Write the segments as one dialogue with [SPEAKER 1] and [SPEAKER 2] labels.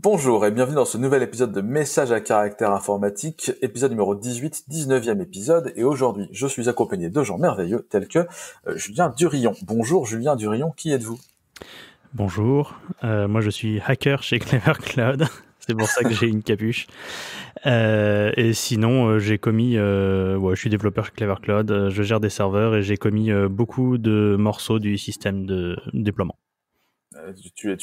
[SPEAKER 1] Bonjour et bienvenue dans ce nouvel épisode de Messages à caractère informatique, épisode numéro 18, 19e épisode, et aujourd'hui je suis accompagné de gens merveilleux tels que Julien Durillon. Bonjour Julien Durillon, qui êtes-vous ?
[SPEAKER 2] Bonjour, moi je suis hacker chez Clever Cloud, c'est pour ça que j'ai une capuche. Et sinon j'ai commis, je suis développeur chez Clever Cloud, je gère des serveurs et j'ai commis beaucoup de morceaux du système de déploiement.
[SPEAKER 1] Tu es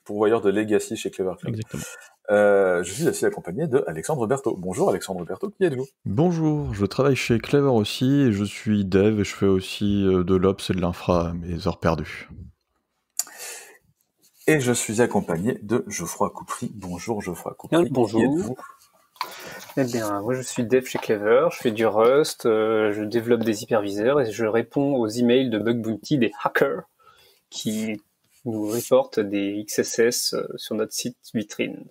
[SPEAKER 1] pourvoyeur de Legacy chez Clever Cloud.
[SPEAKER 2] Exactement.
[SPEAKER 1] Je suis aussi accompagné de Alexandre Berthaud. Bonjour Alexandre Berthaud, qui êtes-vous ?
[SPEAKER 3] Bonjour, je travaille chez Clever aussi et je suis dev et je fais aussi de l'ops et de l'infra à mes heures perdues.
[SPEAKER 1] Et je suis accompagné de Geoffroy Coupry. Bonjour Geoffroy Coupry.
[SPEAKER 4] Bonjour.
[SPEAKER 1] Qui êtes-vous ?
[SPEAKER 4] Eh bien, moi je suis dev chez Clever, je fais du Rust, je développe des hyperviseurs et je réponds aux emails de bug bounty des hackers qui nous reportent des XSS sur notre site vitrine.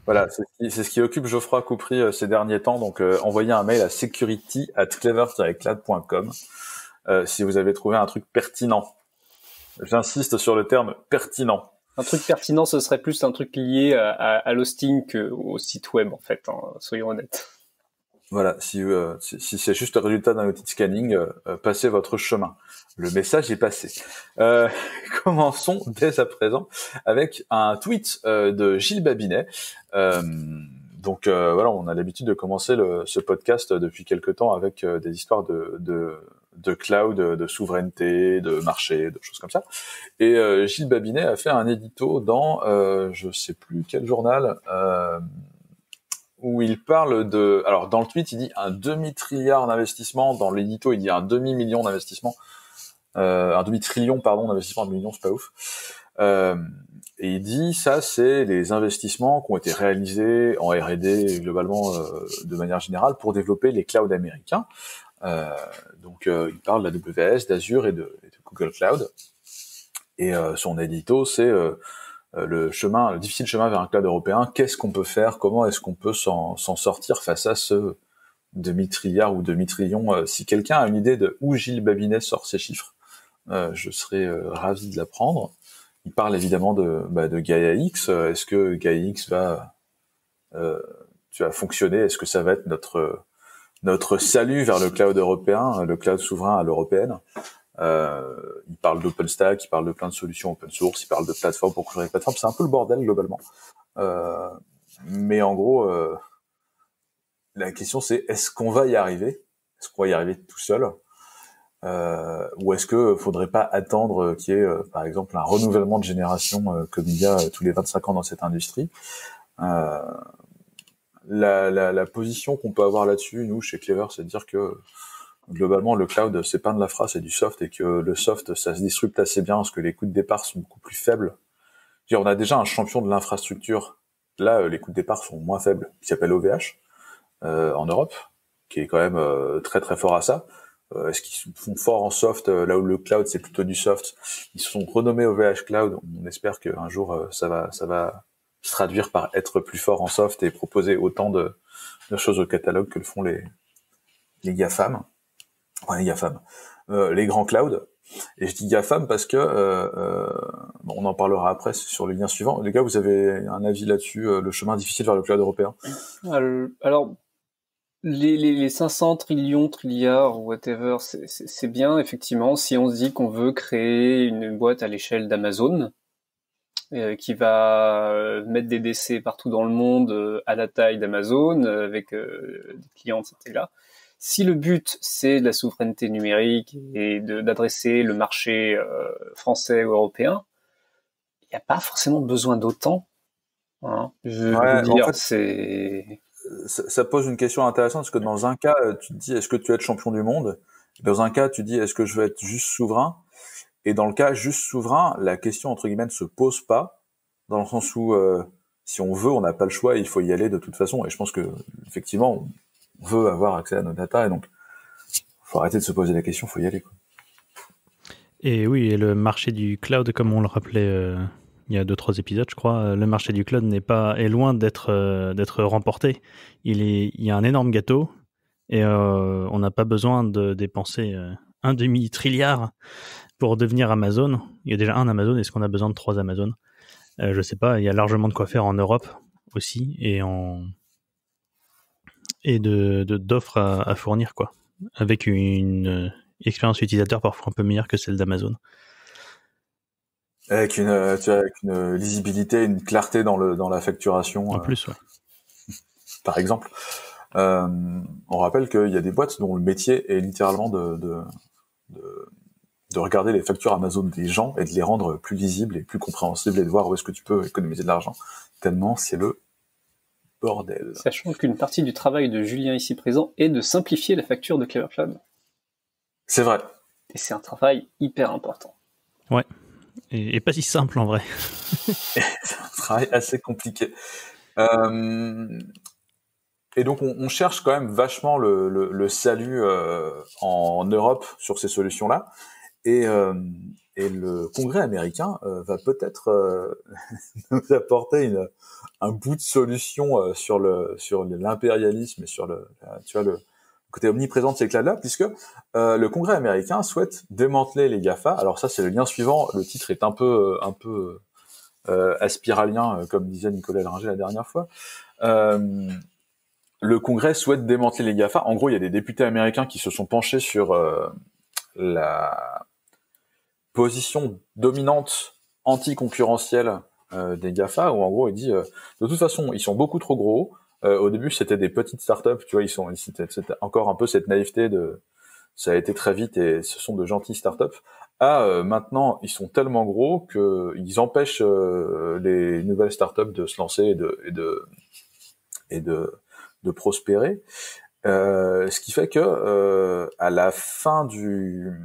[SPEAKER 1] Voilà, c'est ce qui occupe Geoffroy Coupry ces derniers temps, donc envoyez un mail à security@clever-cloud.com si vous avez trouvé un truc pertinent. J'insiste sur le terme pertinent.
[SPEAKER 4] Un truc pertinent, ce serait plus un truc lié à l'hosting qu'au site web, en fait, soyons honnêtes.
[SPEAKER 1] Voilà, si c'est juste le résultat d'un outil de scanning, passez votre chemin. Le message est passé. Commençons dès à présent avec un tweet de Gilles Babinet. Donc voilà, on a l'habitude de commencer ce podcast depuis quelque temps avec des histoires de cloud, de souveraineté, de marché, de choses comme ça. Et Gilles Babinet a fait un édito dans je sais plus quel journal, où il parle de... Alors, dans le tweet, il dit un demi-trilliard d'investissement. Dans l'édito, il dit un demi-million d'investissement. Un demi-trillion, pardon, d'investissement. Un million, c'est pas ouf. Et il dit, ça, c'est les investissements qui ont été réalisés en R&D, globalement, de manière générale, pour développer les clouds américains. Donc, il parle de la AWS, d'Azure et de Google Cloud. Et son édito, c'est... le difficile chemin vers un cloud européen, qu'est-ce qu'on peut faire, comment est-ce qu'on peut s'en sortir face à ce demi-trilliard ou demi-trillion. Si quelqu'un a une idée de où Gilles Babinet sort ces chiffres, je serais ravi de l'apprendre. Il parle évidemment de Gaia X. Est-ce que Gaia X va fonctionner ? Est-ce que ça va être notre salut vers le cloud européen, le cloud souverain à l'européenne ? Il parle d'OpenStack, il parle de plein de solutions open source, il parle de plateformes pour construire des plateformes. C'est un peu le bordel globalement. Mais en gros, la question c'est est-ce qu'on va y arriver ? Est-ce qu'on va y arriver tout seul ? Ou est-ce que faudrait pas attendre qu'il y ait, par exemple, un renouvellement de génération comme il y a tous les 25 ans dans cette industrie ? La position qu'on peut avoir là-dessus, nous, chez Clever, c'est de dire que globalement, le cloud, c'est pas de l'infra, c'est du soft, et que le soft, ça se disrupte assez bien, parce que les coûts de départ sont beaucoup plus faibles. On a déjà un champion de l'infrastructure. Là, les coûts de départ sont moins faibles, qui s'appelle OVH, en Europe, qui est quand même très très fort à ça. Est-ce qu'ils sont forts en soft, là où le cloud, c'est plutôt du soft? Ils se sont renommés OVH Cloud. On espère qu'un jour, ça va se traduire par être plus fort en soft et proposer autant de choses au catalogue que le font les GAFAM. Enfin, les GAFAM, les grands clouds. Et je dis GAFAM parce que, on en parlera après sur le lien suivant. Les gars, vous avez un avis là-dessus, le chemin difficile vers le cloud européen?
[SPEAKER 4] Alors, les 500 trilliards, whatever, c'est bien, effectivement, si on se dit qu'on veut créer une boîte à l'échelle d'Amazon, qui va mettre des DC partout dans le monde à la taille d'Amazon, avec des clients, etc. Si le but, c'est de la souveraineté numérique et d'adresser le marché français ou européen, il n'y a pas forcément besoin d'autant. Hein. Je veux dire,
[SPEAKER 1] en fait, ça pose une question intéressante, parce que dans un cas, tu te dis, est-ce que tu veux être champion du monde ? Dans un cas, tu dis, est-ce que je veux être juste souverain ? Et dans le cas juste souverain, la question, entre guillemets, ne se pose pas, dans le sens où, si on veut, on n'a pas le choix, il faut y aller de toute façon. Et je pense que, effectivement, on veut avoir accès à nos data, et donc faut arrêter de se poser la question, faut y aller, quoi.
[SPEAKER 2] Et oui, et le marché du cloud, comme on le rappelait il y a 2-3 épisodes, je crois, le marché du cloud est loin d'être remporté. Il y a un énorme gâteau, et on n'a pas besoin de dépenser un demi-trilliard pour devenir Amazon. Il y a déjà un Amazon, est-ce qu'on a besoin de 3 Amazon ? Je sais pas, il y a largement de quoi faire en Europe aussi et d'offres à fournir, quoi, avec une expérience utilisateur parfois un peu meilleure que celle d'Amazon.
[SPEAKER 1] Avec avec une lisibilité, une clarté dans la facturation.
[SPEAKER 2] En plus, ouais.
[SPEAKER 1] Par exemple, on rappelle qu'il y a des boîtes dont le métier est littéralement de regarder les factures Amazon des gens et de les rendre plus lisibles et plus compréhensibles et de voir où est-ce que tu peux économiser de l'argent. Tellement c'est le bordel.
[SPEAKER 4] Sachant qu'une partie du travail de Julien ici présent est de simplifier la facture de Clever Cloud.
[SPEAKER 1] C'est vrai.
[SPEAKER 4] Et c'est un travail hyper important.
[SPEAKER 2] Ouais. Et pas si simple en vrai.
[SPEAKER 1] C'est un travail assez compliqué. Et donc on cherche quand même vachement le salut en Europe sur ces solutions-là. Et le Congrès américain va peut-être nous apporter un bout de solution sur l'impérialisme et sur le côté omniprésent de ces clouds-là, puisque le Congrès américain souhaite démanteler les GAFA. Alors ça, c'est le lien suivant. Le titre est un peu aspiralien, comme disait Nicolas Elringer la dernière fois. Le Congrès souhaite démanteler les GAFA. En gros, il y a des députés américains qui se sont penchés sur la position dominante anticoncurrentielle des GAFA, où en gros il dit de toute façon ils sont beaucoup trop gros. Au début c'était des petites startups, tu vois, c'était encore un peu cette naïveté de ça a été très vite et ce sont de gentilles startups. Maintenant ils sont tellement gros que ils empêchent les nouvelles startups de se lancer et de prospérer. Ce qui fait que à la fin de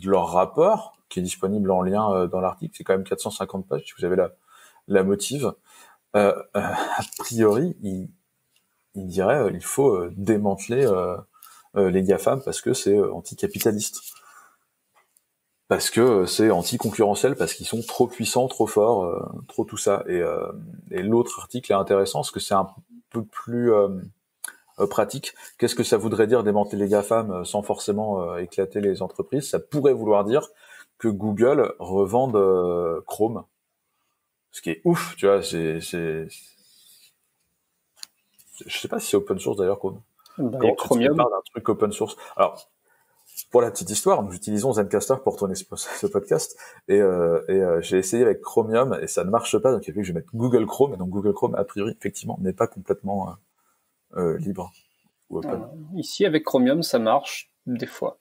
[SPEAKER 1] leur rapport, qui est disponible en lien dans l'article, c'est quand même 450 pages, si vous avez la motive, a priori, il dirait il faut démanteler les GAFAM parce que c'est anticapitaliste. Parce que c'est anti-concurrentiel, parce qu'ils sont trop puissants, trop forts, trop tout ça. Et l'autre article est intéressant, parce que c'est un peu plus pratique. Qu'est-ce que ça voudrait dire démanteler les GAFAM sans forcément éclater les entreprises? Ça pourrait vouloir dire que Google revende Chrome. Ce qui est ouf, tu vois, je sais pas si c'est open source d'ailleurs, Chrome.
[SPEAKER 4] Chromium.
[SPEAKER 1] D'un truc open source. Alors, pour la petite histoire, nous utilisons Zencastr pour tourner ce podcast et j'ai essayé avec Chromium et ça ne marche pas, donc il a fallu que je mette Google Chrome, et donc Google Chrome, a priori, effectivement, n'est pas complètement libre ou open.
[SPEAKER 4] Ici, avec Chromium, ça marche des fois.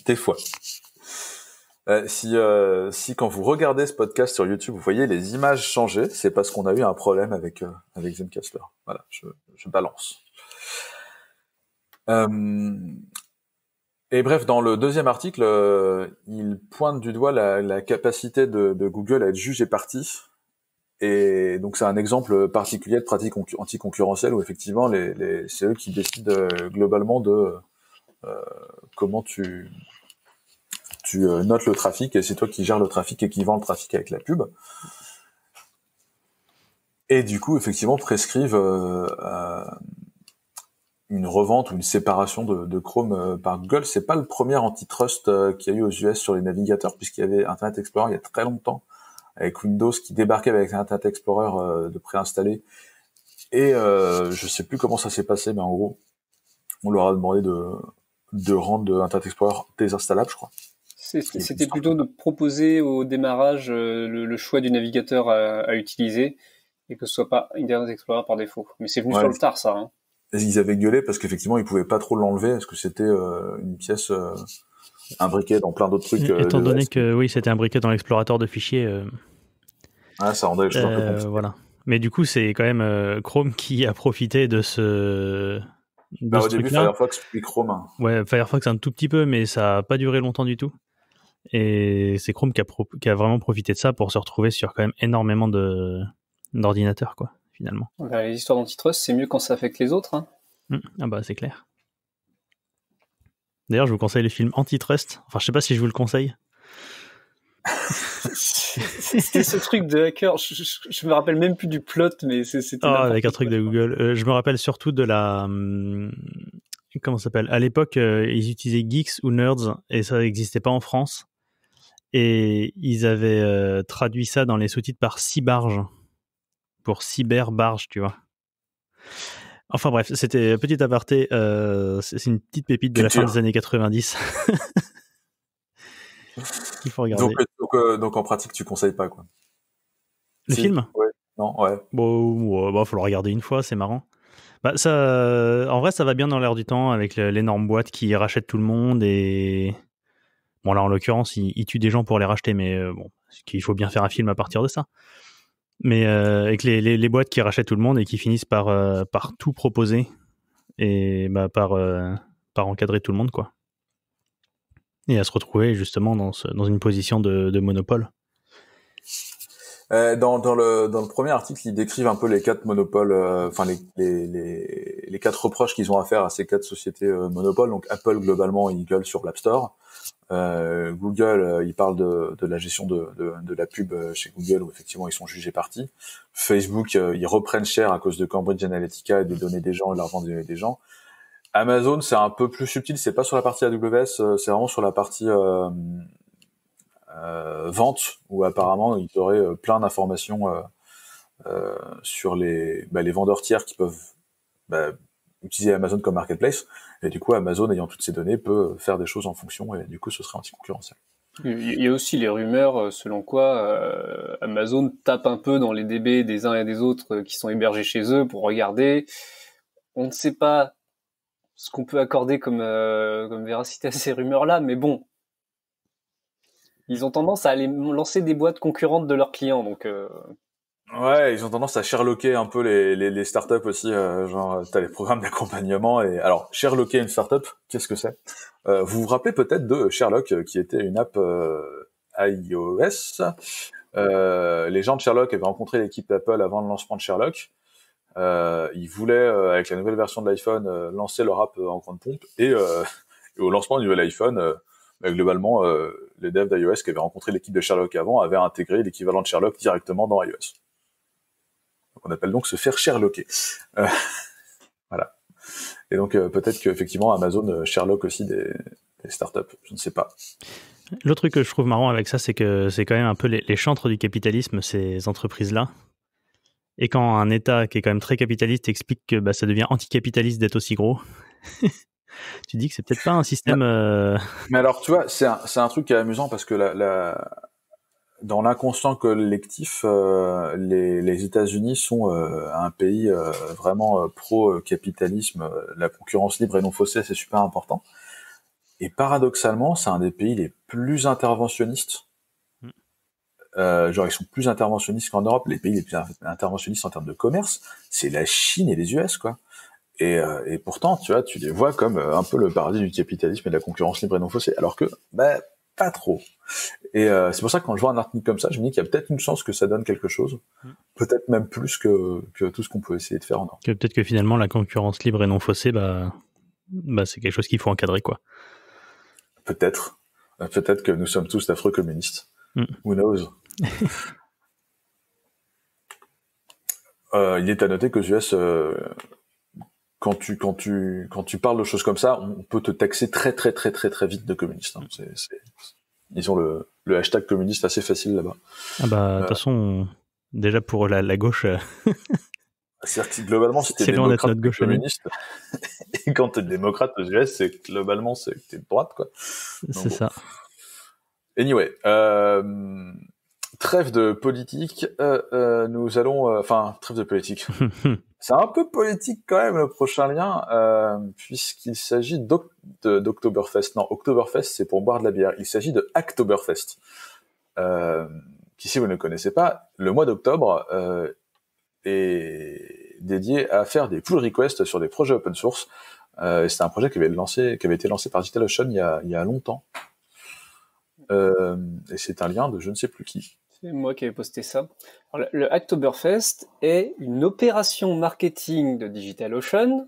[SPEAKER 1] Des fois. Si quand vous regardez ce podcast sur YouTube, vous voyez les images changer, c'est parce qu'on a eu un problème avec Zencastr. Voilà, je balance. Et bref, dans le deuxième article, il pointe du doigt la capacité de Google à être juge et partie. Et donc c'est un exemple particulier de pratique anticoncurrentielle où effectivement c'est eux qui décident globalement de comment tu notes le trafic, et c'est toi qui gères le trafic et qui vend le trafic avec la pub. Et du coup, effectivement, prescrivent une revente ou une séparation de Chrome par Google. C'est pas le premier antitrust qu'il y a eu aux US sur les navigateurs, puisqu'il y avait Internet Explorer il y a très longtemps, avec Windows qui débarquait avec Internet Explorer de préinstallé. Et je sais plus comment ça s'est passé, mais en gros, on leur a demandé de rendre Internet Explorer désinstallable, je crois.
[SPEAKER 4] C'était plutôt de proposer au démarrage le choix du navigateur à utiliser et que ce soit pas Internet Explorer par défaut. Mais c'est venu sur le tard, ça. Hein.
[SPEAKER 1] Ils avaient gueulé parce qu'effectivement, ils pouvaient pas trop l'enlever parce que c'était une pièce imbriquée dans plein d'autres trucs.
[SPEAKER 2] Étant donné que oui, c'était imbriqué dans l'explorateur de fichiers.
[SPEAKER 1] Ça rendait les choses un peu compliquées.
[SPEAKER 2] Voilà. Mais du coup, c'est quand même Chrome qui a profité de ce.
[SPEAKER 1] Au début, Firefox puis Chrome.
[SPEAKER 2] Ouais, Firefox un tout petit peu, mais ça a pas duré longtemps du tout. Et c'est Chrome qui a vraiment profité de ça pour se retrouver sur quand même énormément d'ordinateurs, quoi, finalement.
[SPEAKER 4] Les histoires d'antitrust, c'est mieux quand ça affecte les autres. Hein.
[SPEAKER 2] Ah bah, c'est clair. D'ailleurs, je vous conseille le film Antitrust. Enfin, je sais pas si je vous le conseille.
[SPEAKER 4] C'était ce truc de hacker. Je me rappelle même plus du plot, mais c'était.
[SPEAKER 2] Avec un truc de Google. Je me rappelle surtout de la. Comment ça s'appelle ? À l'époque, ils utilisaient Geeks ou Nerds et ça n'existait pas en France. Et ils avaient traduit ça dans les sous-titres par cybarge, pour cyberbarge, tu vois. Enfin bref, c'était petit aparté, c'est une petite pépite de la fin des années 90. Il faut regarder.
[SPEAKER 1] Donc en pratique, tu conseilles pas, quoi.
[SPEAKER 2] Le film ?
[SPEAKER 1] Ouais. Non, ouais.
[SPEAKER 2] Bon, faut le regarder une fois, c'est marrant. Bah, ça, en vrai, ça va bien dans l'air du temps avec l'énorme boîte qui rachète tout le monde et... Bon, là, en l'occurrence, il tue des gens pour les racheter, mais bon, il faut bien faire un film à partir de ça. Mais avec les boîtes qui rachètent tout le monde et qui finissent par tout proposer et par encadrer tout le monde, quoi. Et à se retrouver justement dans une position de monopole.
[SPEAKER 1] Dans le premier article, ils décrivent un peu les 4 monopoles, enfin les 4 reproches qu'ils ont à faire à ces 4 sociétés monopoles. Donc Apple, globalement, ils gueulent sur l'App Store. Google, ils parlent de la gestion de la pub chez Google, où effectivement ils sont jugés partis. Facebook, ils reprennent cher à cause de Cambridge Analytica et des données des gens et de l'argent des données des gens. Amazon, c'est un peu plus subtil, c'est pas sur la partie AWS, c'est vraiment sur la partie vente, où apparemment ils auraient plein d'informations sur les vendeurs tiers qui peuvent utiliser Amazon comme marketplace, et du coup Amazon, ayant toutes ces données, peut faire des choses en fonction, et du coup ce serait anti-concurrentiel.
[SPEAKER 4] Il y a aussi les rumeurs selon quoi Amazon tape un peu dans les DB des uns et des autres qui sont hébergés chez eux pour regarder. On ne sait pas ce qu'on peut accorder comme véracité à ces rumeurs-là, mais bon, ils ont tendance à aller lancer des boîtes concurrentes de leurs clients, donc...
[SPEAKER 1] Ouais, ils ont tendance à sherlocker un peu les startups aussi, genre t'as les programmes d'accompagnement, et alors sherlocker une startup, qu'est-ce que c'est? Vous vous rappelez peut-être de Sherlock, qui était une app iOS. Les gens de Sherlock avaient rencontré l'équipe d'Apple avant le lancement de Sherlock. Ils voulaient, avec la nouvelle version de l'iPhone, lancer leur app en grande pompe, et au lancement du nouvel iPhone, globalement, les devs d'iOS qui avaient rencontré l'équipe de Sherlock avant avaient intégré l'équivalent de Sherlock directement dans iOS. On appelle donc se faire sherlocker. Voilà. Et donc peut-être qu'effectivement Amazon Sherlock aussi des startups, je ne sais pas.
[SPEAKER 2] L'autre truc que je trouve marrant avec ça, c'est que c'est quand même un peu les chantres du capitalisme, ces entreprises-là. Et quand un État qui est quand même très capitaliste explique que ça devient anticapitaliste d'être aussi gros, tu dis que c'est peut-être pas un système...
[SPEAKER 1] Mais alors tu vois, c'est un truc qui est amusant, parce que dans l'inconscient collectif, les États-Unis sont un pays vraiment pro-capitalisme, la concurrence libre et non faussée, c'est super important. Et paradoxalement, c'est un des pays les plus interventionnistes. Genre, ils sont plus interventionnistes qu'en Europe. Les pays les plus interventionnistes en termes de commerce, c'est la Chine et les US, quoi. Et pourtant, tu vois, tu les vois comme un peu le paradis du capitalisme et de la concurrence libre et non faussée, alors que pas trop. Et c'est pour ça que quand je vois un article comme ça, je me dis qu'il y a peut-être une chance que ça donne quelque chose, peut-être même plus que tout ce qu'on peut essayer de faire en Europe.
[SPEAKER 2] Peut-être que finalement la concurrence libre et non faussée, c'est quelque chose qu'il faut encadrer, quoi.
[SPEAKER 1] Peut-être que nous sommes tous d'affreux communistes. Who knows? Il est à noter qu'aux US, quand tu parles de choses comme ça, on peut te taxer très très très très très vite de communiste. Hein. Ils ont le hashtag communiste assez facile là-bas.
[SPEAKER 2] De toute façon, déjà pour la gauche...
[SPEAKER 1] C'est-à-dire que globalement, si t'es démocrate, t'es communiste. Et quand t'es démocrate aux US, c'est globalement, c'est que t'es de droite, quoi.
[SPEAKER 2] C'est ça.
[SPEAKER 1] Anyway, trêve de politique, nous allons... trêve de politique. C'est un peu politique quand même, le prochain lien, puisqu'il s'agit d'Oktoberfest. Non, Oktoberfest, c'est pour boire de la bière. Il s'agit de Hacktoberfest. Qui, si vous ne connaissez pas, le mois d'octobre est dédié à faire des pull requests sur des projets open source. C'est un projet qui avait été lancé par DigitalOcean il y a longtemps. Et c'est un lien de je ne sais plus qui.
[SPEAKER 4] C'est moi qui avais posté ça. Alors, le Hacktoberfest est une opération marketing de DigitalOcean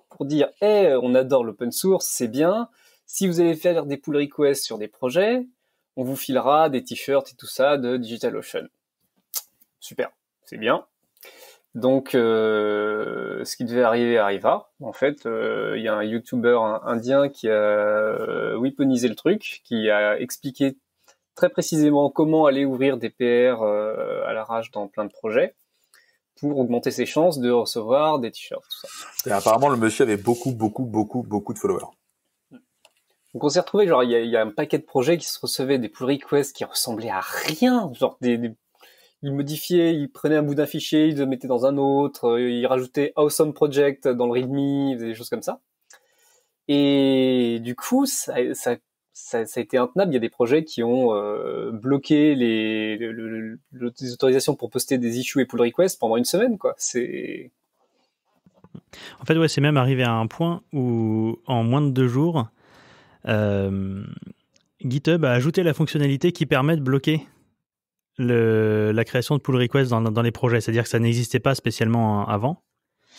[SPEAKER 4] pour dire « on adore l'open source, c'est bien. Si vous allez faire des pull requests sur des projets, on vous filera des t-shirts et tout ça de DigitalOcean. » Super, c'est bien. Donc, ce qui devait arriver arriva. En fait, il y a un YouTuber indien qui a weaponisé le truc, qui a expliqué très précisément comment aller ouvrir des PR à l'arrache dans plein de projets pour augmenter ses chances de recevoir des t-shirts, tout ça.
[SPEAKER 1] Et apparemment, le monsieur avait beaucoup de followers.
[SPEAKER 4] Donc on s'est retrouvé, genre il y a un paquet de projets qui se recevaient des pull requests qui ressemblaient à rien, genre il modifiait, il prenait un bout d'un fichier, il le mettait dans un autre, il rajoutait Awesome Project dans le README, des choses comme ça. Et du coup, ça a été intenable. Il y a des projets qui ont bloqué les autorisations pour poster des issues et pull requests pendant une semaine, quoi.
[SPEAKER 2] En fait, ouais, c'est même arrivé à un point où, en moins de 2 jours, GitHub a ajouté la fonctionnalité qui permet de bloquer la création de pull requests dans les projets. C'est-à-dire que ça n'existait pas spécialement avant.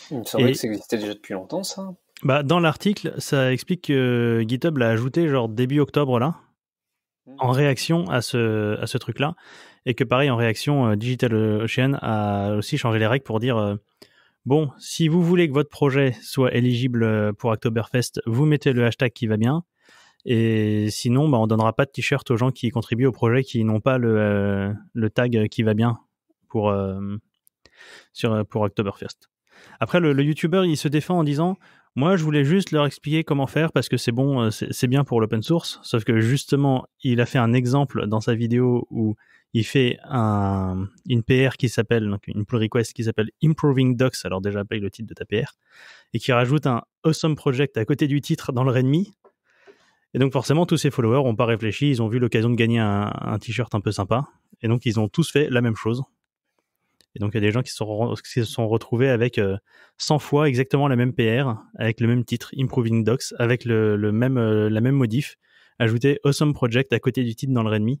[SPEAKER 4] Il me semblait que ça existait déjà depuis longtemps, ça.
[SPEAKER 2] Bah, dans l'article, ça explique que GitHub l'a ajouté genre début octobre, là, en réaction à ce truc-là. Et que pareil, en réaction, DigitalOcean a aussi changé les règles pour dire... Bon, si vous voulez que votre projet soit éligible pour Oktoberfest, vous mettez le hashtag qui va bien. Et sinon, bah, on donnera pas de t-shirt aux gens qui contribuent au projet qui n'ont pas le tag qui va bien pour Oktoberfest. Après, le YouTuber, il se défend en disant « Moi, je voulais juste leur expliquer comment faire parce que c'est bon, c'est bien pour l'open source. » Sauf que justement, il a fait un exemple dans sa vidéo où il fait une PR qui s'appelle, donc une pull request qui s'appelle Improving Docs, alors déjà paye le titre de ta PR, et qui rajoute un Awesome Project à côté du titre dans le README. Et donc forcément, tous ses followers n'ont pas réfléchi, ils ont vu l'occasion de gagner un t-shirt un peu sympa, et donc ils ont tous fait la même chose. Et donc il y a des gens qui se sont retrouvés avec 100 fois exactement la même PR, avec le même titre, Improving Docs, avec la même modif, ajouter Awesome Project à côté du titre dans le README.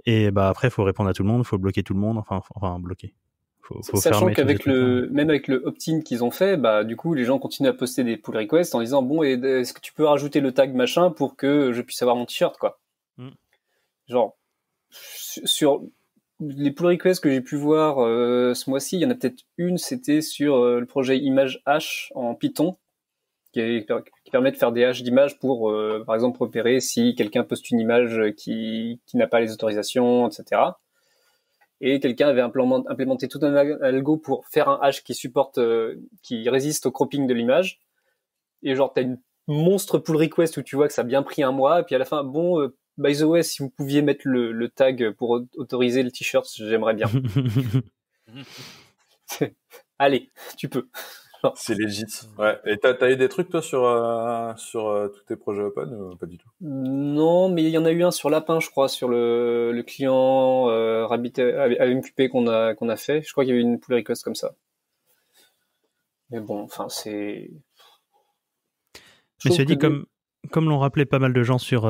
[SPEAKER 2] Et bah après, il faut répondre à tout le monde, il faut bloquer tout le monde, enfin bloquer. Faut
[SPEAKER 4] Sachant qu'avec même avec le opt-in qu'ils ont fait, bah du coup les gens continuent à poster des pull requests en disant bon, est-ce que tu peux rajouter le tag machin pour que je puisse avoir mon t-shirt, quoi. Genre sur les pull requests que j'ai pu voir ce mois-ci, il y en a peut-être une, c'était sur le projet Image Hash en Python qui permet de faire des hashes d'images pour, par exemple, repérer si quelqu'un poste une image qui n'a pas les autorisations, etc. Et quelqu'un avait implémenté tout un algo pour faire un hash qui supporte, qui résiste au cropping de l'image. Et genre, t'as une monstre pull request où tu vois que ça a bien pris un mois, et puis à la fin, bon, by the way, si vous pouviez mettre le tag pour autoriser le t-shirt, j'aimerais bien. Allez, tu peux.
[SPEAKER 1] C'est legit. Ouais. Et t'as eu des trucs toi sur tous tes projets open ou pas du tout?
[SPEAKER 4] Non, mais il y en a eu un sur Lapin, je crois, sur le client Rabbit AMQP qu'on a fait. Je crois qu'il y avait une pull request comme ça. Mais bon, enfin c'est.
[SPEAKER 2] Mais c'est dit comme l'ont rappelé pas mal de gens sur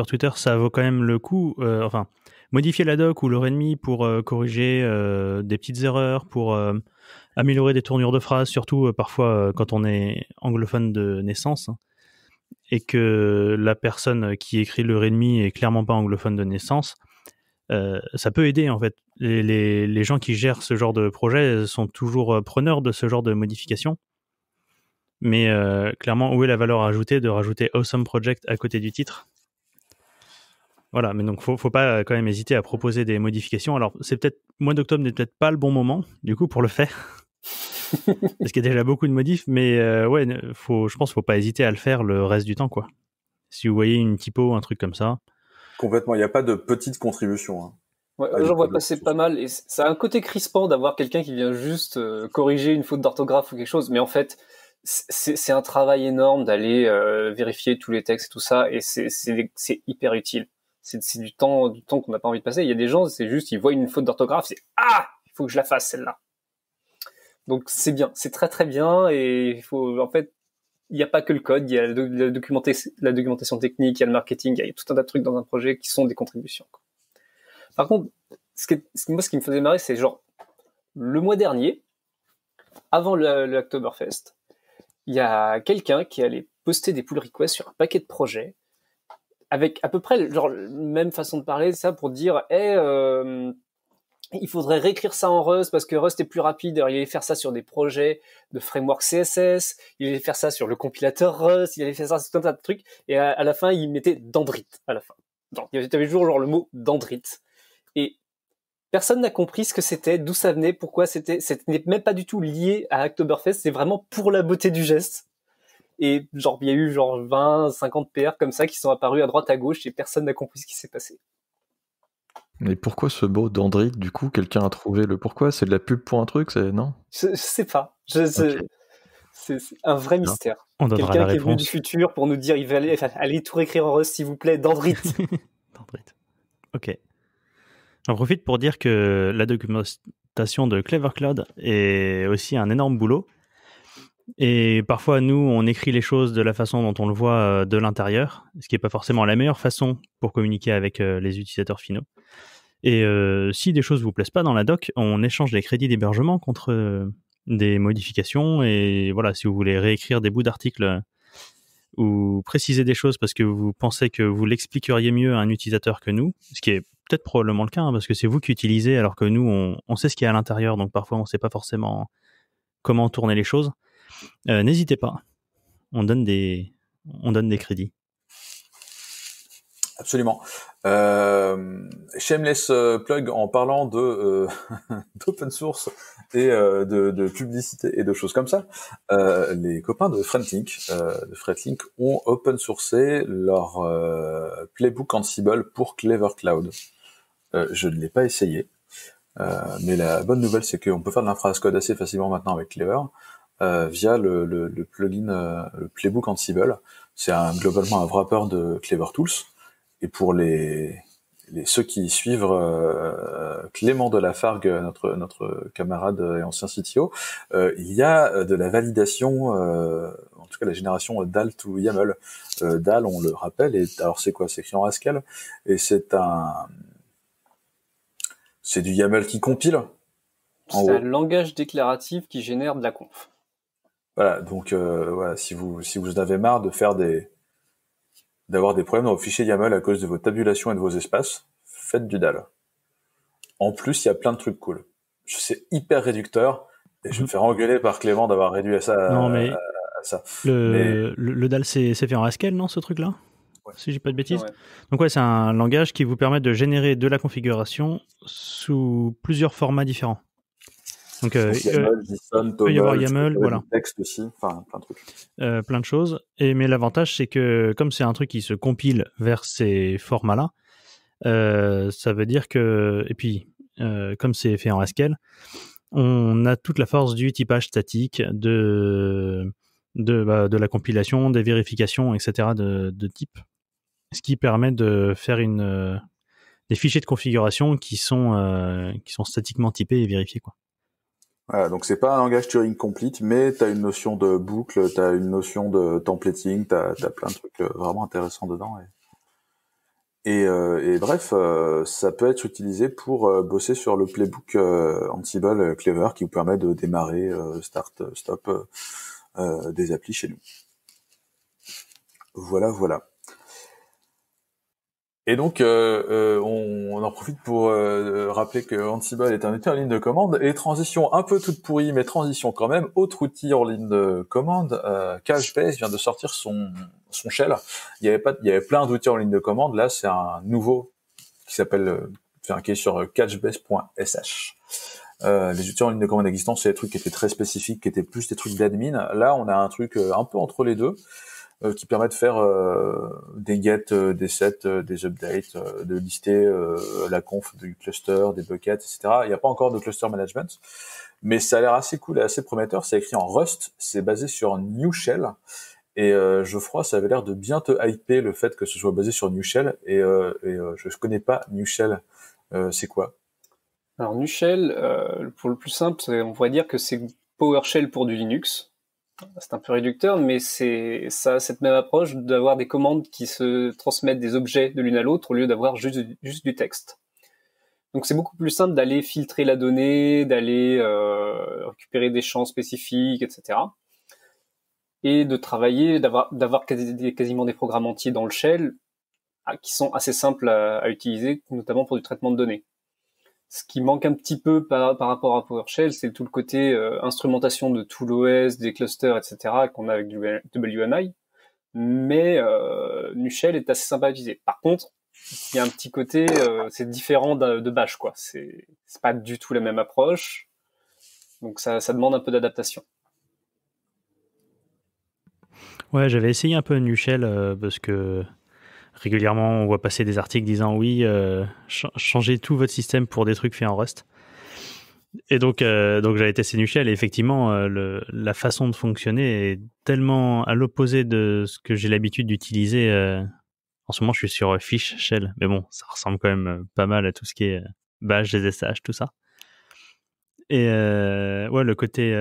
[SPEAKER 2] Twitter, ça vaut quand même le coup. Enfin, modifier la doc ou le README pour corriger des petites erreurs, pour améliorer des tournures de phrases, surtout parfois quand on est anglophone de naissance, hein, et que la personne qui écrit le README est clairement pas anglophone de naissance, ça peut aider en fait. Les gens qui gèrent ce genre de projet sont toujours preneurs de ce genre de modifications. Mais clairement, où est la valeur ajoutée de rajouter Awesome Project à côté du titre? Voilà, mais donc faut pas quand même hésiter à proposer des modifications. Alors c'est peut-être, mois d'octobre n'est peut-être pas le bon moment du coup pour le faire. Parce qu'il y a déjà beaucoup de modifs, mais ouais, je pense qu'il faut pas hésiter à le faire le reste du temps, quoi. Si vous voyez une typo, un truc comme ça.
[SPEAKER 1] Complètement, il n'y a pas de petite contribution. Hein.
[SPEAKER 4] Ouais, j'en vois passer pas mal, et ça a un côté crispant d'avoir quelqu'un qui vient juste corriger une faute d'orthographe ou quelque chose, mais en fait, c'est un travail énorme d'aller vérifier tous les textes et tout ça, et c'est hyper utile. C'est du temps qu'on n'a pas envie de passer. Il y a des gens, c'est juste, ils voient une faute d'orthographe, c'est il faut que je la fasse celle-là. Donc c'est bien, c'est très très bien, et il faut, en fait, il n'y a pas que le code, il y a la documentation technique, il y a le marketing, il y a tout un tas de trucs dans un projet qui sont des contributions, quoi. Par contre, ce qui me faisait marrer, c'est genre, le mois dernier, avant le Oktoberfest, il y a quelqu'un qui allait poster des pull requests sur un paquet de projets, avec à peu près genre même façon de parler, ça pour dire il faudrait réécrire ça en Rust parce que Rust est plus rapide. Alors, il allait faire ça sur des projets de framework CSS, il allait faire ça sur le compilateur Rust, il allait faire ça sur tout un tas de trucs, et à la fin il mettait Dendrit à la fin. t'avais toujours genre le mot dendrite. Et personne n'a compris ce que c'était, d'où ça venait, pourquoi c'était même pas du tout lié à Oktoberfest, c'est vraiment pour la beauté du geste. Et genre, il y a eu genre 20, 50 PR comme ça qui sont apparus à droite à gauche et personne n'a compris ce qui s'est passé.
[SPEAKER 3] Mais pourquoi ce mot dendrite, du coup, quelqu'un a trouvé le pourquoi? C'est de la pub pour un truc, non?
[SPEAKER 4] Je sais pas.
[SPEAKER 3] Ok.
[SPEAKER 4] C'est un vrai mystère.
[SPEAKER 2] On donnera
[SPEAKER 4] Quelqu'un
[SPEAKER 2] la
[SPEAKER 4] qui est venu du
[SPEAKER 2] réponse.
[SPEAKER 4] futur pour nous dire, allez tout réécrire en Rust, s'il vous plaît, dendrite.
[SPEAKER 2] Dendrite. Ok. J'en profite pour dire que la documentation de Clever Cloud est aussi un énorme boulot. Et parfois, nous, on écrit les choses de la façon dont on le voit de l'intérieur, ce qui n'est pas forcément la meilleure façon pour communiquer avec les utilisateurs finaux. Et si des choses vous plaisent pas dans la doc, on échange les crédits d'hébergement contre des modifications. Et voilà, si vous voulez réécrire des bouts d'articles ou préciser des choses parce que vous pensez que vous l'expliqueriez mieux à un utilisateur que nous, ce qui est peut-être probablement le cas, parce que c'est vous qui utilisez, alors que nous, on sait ce qu'il y a à l'intérieur, donc parfois on ne sait pas forcément comment tourner les choses. N'hésitez pas, on donne des crédits.
[SPEAKER 1] Absolument. Shameless plug en parlant de d'open source et de publicité et de choses comme ça. Les copains de Fretlink ont open sourcé leur playbook Ansible pour Clever Cloud. Je ne l'ai pas essayé, mais la bonne nouvelle c'est qu'on peut faire de l'infra as code assez facilement maintenant avec Clever via le plugin le playbook Ansible. C'est globalement un wrapper de Clever Tools. Et pour ceux qui suivent Clément Delafargue, notre camarade et ancien CTO, il y a de la validation, en tout cas la génération DAL to YAML. DAL, on le rappelle, alors c'est quoi? C'est écrit en Haskell, et c'est du YAML qui compile.
[SPEAKER 4] C'est un langage déclaratif qui génère de la conf.
[SPEAKER 1] Voilà, donc voilà, si vous en avez marre de d'avoir des problèmes dans vos fichiers YAML à cause de vos tabulations et de vos espaces, faites du DAL. En plus, il y a plein de trucs cool. C'est hyper réducteur, et je me fais engueuler par Clément d'avoir réduit ça à ça.
[SPEAKER 2] Le DAL, c'est fait en Haskell, non, ce truc-là?
[SPEAKER 1] Ouais.
[SPEAKER 2] Si j'ai pas de bêtises.
[SPEAKER 4] Ouais.
[SPEAKER 2] Donc ouais, c'est un langage qui vous permet de générer de la configuration sous plusieurs formats différents. Donc
[SPEAKER 1] YAML, JSON,
[SPEAKER 2] peut y avoir
[SPEAKER 1] TOML,
[SPEAKER 2] YAML, voilà.
[SPEAKER 1] texte aussi, enfin plein de trucs.
[SPEAKER 2] Plein de choses. Mais l'avantage, c'est que comme c'est un truc qui se compile vers ces formats-là, ça veut dire que, et puis comme c'est fait en Haskell, on a toute la force du typage statique, de la compilation, des vérifications, etc. de type, ce qui permet de faire des fichiers de configuration qui sont statiquement typés et vérifiés, quoi.
[SPEAKER 1] Voilà, donc c'est pas un langage Turing complete, mais t'as une notion de boucle, t'as une notion de templating, t'as plein de trucs vraiment intéressants dedans. Et bref, ça peut être utilisé pour bosser sur le playbook Ansible Clever qui vous permet de démarrer start, stop des applis chez nous. Voilà. Et donc, on en profite pour rappeler que Ansible est un outil en ligne de commande, et transition un peu toute pourrie, mais transition quand même, autre outil en ligne de commande, Couchbase vient de sortir son shell. Il y avait plein d'outils en ligne de commande, là c'est un nouveau qui s'appelle, qui est sur couchbase.sh. Les outils en ligne de commande existants, c'est des trucs qui étaient très spécifiques, qui étaient plus des trucs d'admin. Là, on a un truc un peu entre les deux, qui permet de faire des get, des sets, des updates, de lister la conf du cluster, des buckets, etc. Il n'y a pas encore de cluster management, mais ça a l'air assez cool et assez prometteur. C'est écrit en Rust, c'est basé sur New Shell, et Geoffroy, ça avait l'air de bien te hyper le fait que ce soit basé sur New Shell, et je connais pas New Shell. C'est quoi?
[SPEAKER 4] Alors New Shell, pour le plus simple, on pourrait dire que c'est PowerShell pour du Linux. C'est un peu réducteur, mais ça a cette même approche d'avoir des commandes qui se transmettent des objets de l'une à l'autre au lieu d'avoir juste du texte. Donc c'est beaucoup plus simple d'aller filtrer la donnée, d'aller récupérer des champs spécifiques, etc. Et de travailler, d'avoir quasiment des programmes entiers dans le shell qui sont assez simples à utiliser, notamment pour du traitement de données. Ce qui manque un petit peu par rapport à PowerShell, c'est tout le côté instrumentation de tout l'OS, des clusters, etc. qu'on a avec du WNI. Mais New Shell est assez sympa à utiliser. Par contre, il y a un petit côté, c'est différent de Bash, quoi. C'est pas du tout la même approche. Donc ça demande un peu d'adaptation.
[SPEAKER 2] Ouais, j'avais essayé un peu Nushell parce que régulièrement on voit passer des articles disant oui, changez tout votre système pour des trucs faits en Rust. Et donc j'avais testé Nushell et effectivement la façon de fonctionner est tellement à l'opposé de ce que j'ai l'habitude d'utiliser. En ce moment, je suis sur Fish Shell, mais bon, ça ressemble quand même pas mal à tout ce qui est Bash, SSH, tout ça. Et ouais, le côté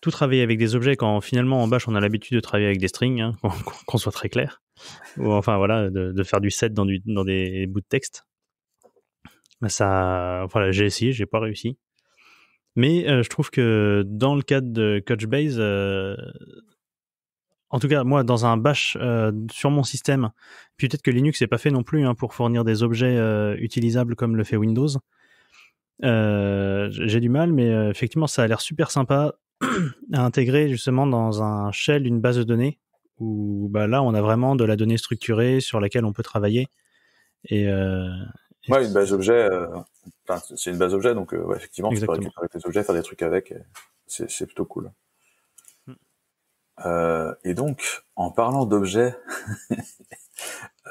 [SPEAKER 2] tout travailler avec des objets quand finalement en Bash on a l'habitude de travailler avec des strings, hein, qu'on soit très clair, ou enfin voilà, de faire du set dans des bouts de texte. Ça, voilà, j'ai essayé, j'ai pas réussi. Mais je trouve que dans le cadre de Couchbase, en tout cas moi dans un Bash sur mon système, puis peut-être que Linux n'est pas fait non plus hein, pour fournir des objets utilisables comme le fait Windows. J'ai du mal, mais effectivement ça a l'air super sympa à intégrer justement dans un shell une base de données où bah, là on a vraiment de la donnée structurée sur laquelle on peut travailler. Et
[SPEAKER 1] ouais, une base objet, c'est une base objet, donc ouais, effectivement,
[SPEAKER 2] Exactement.
[SPEAKER 1] tu peux récupérer tes objets, faire des trucs avec, c'est plutôt cool. Et donc, en parlant d'objets,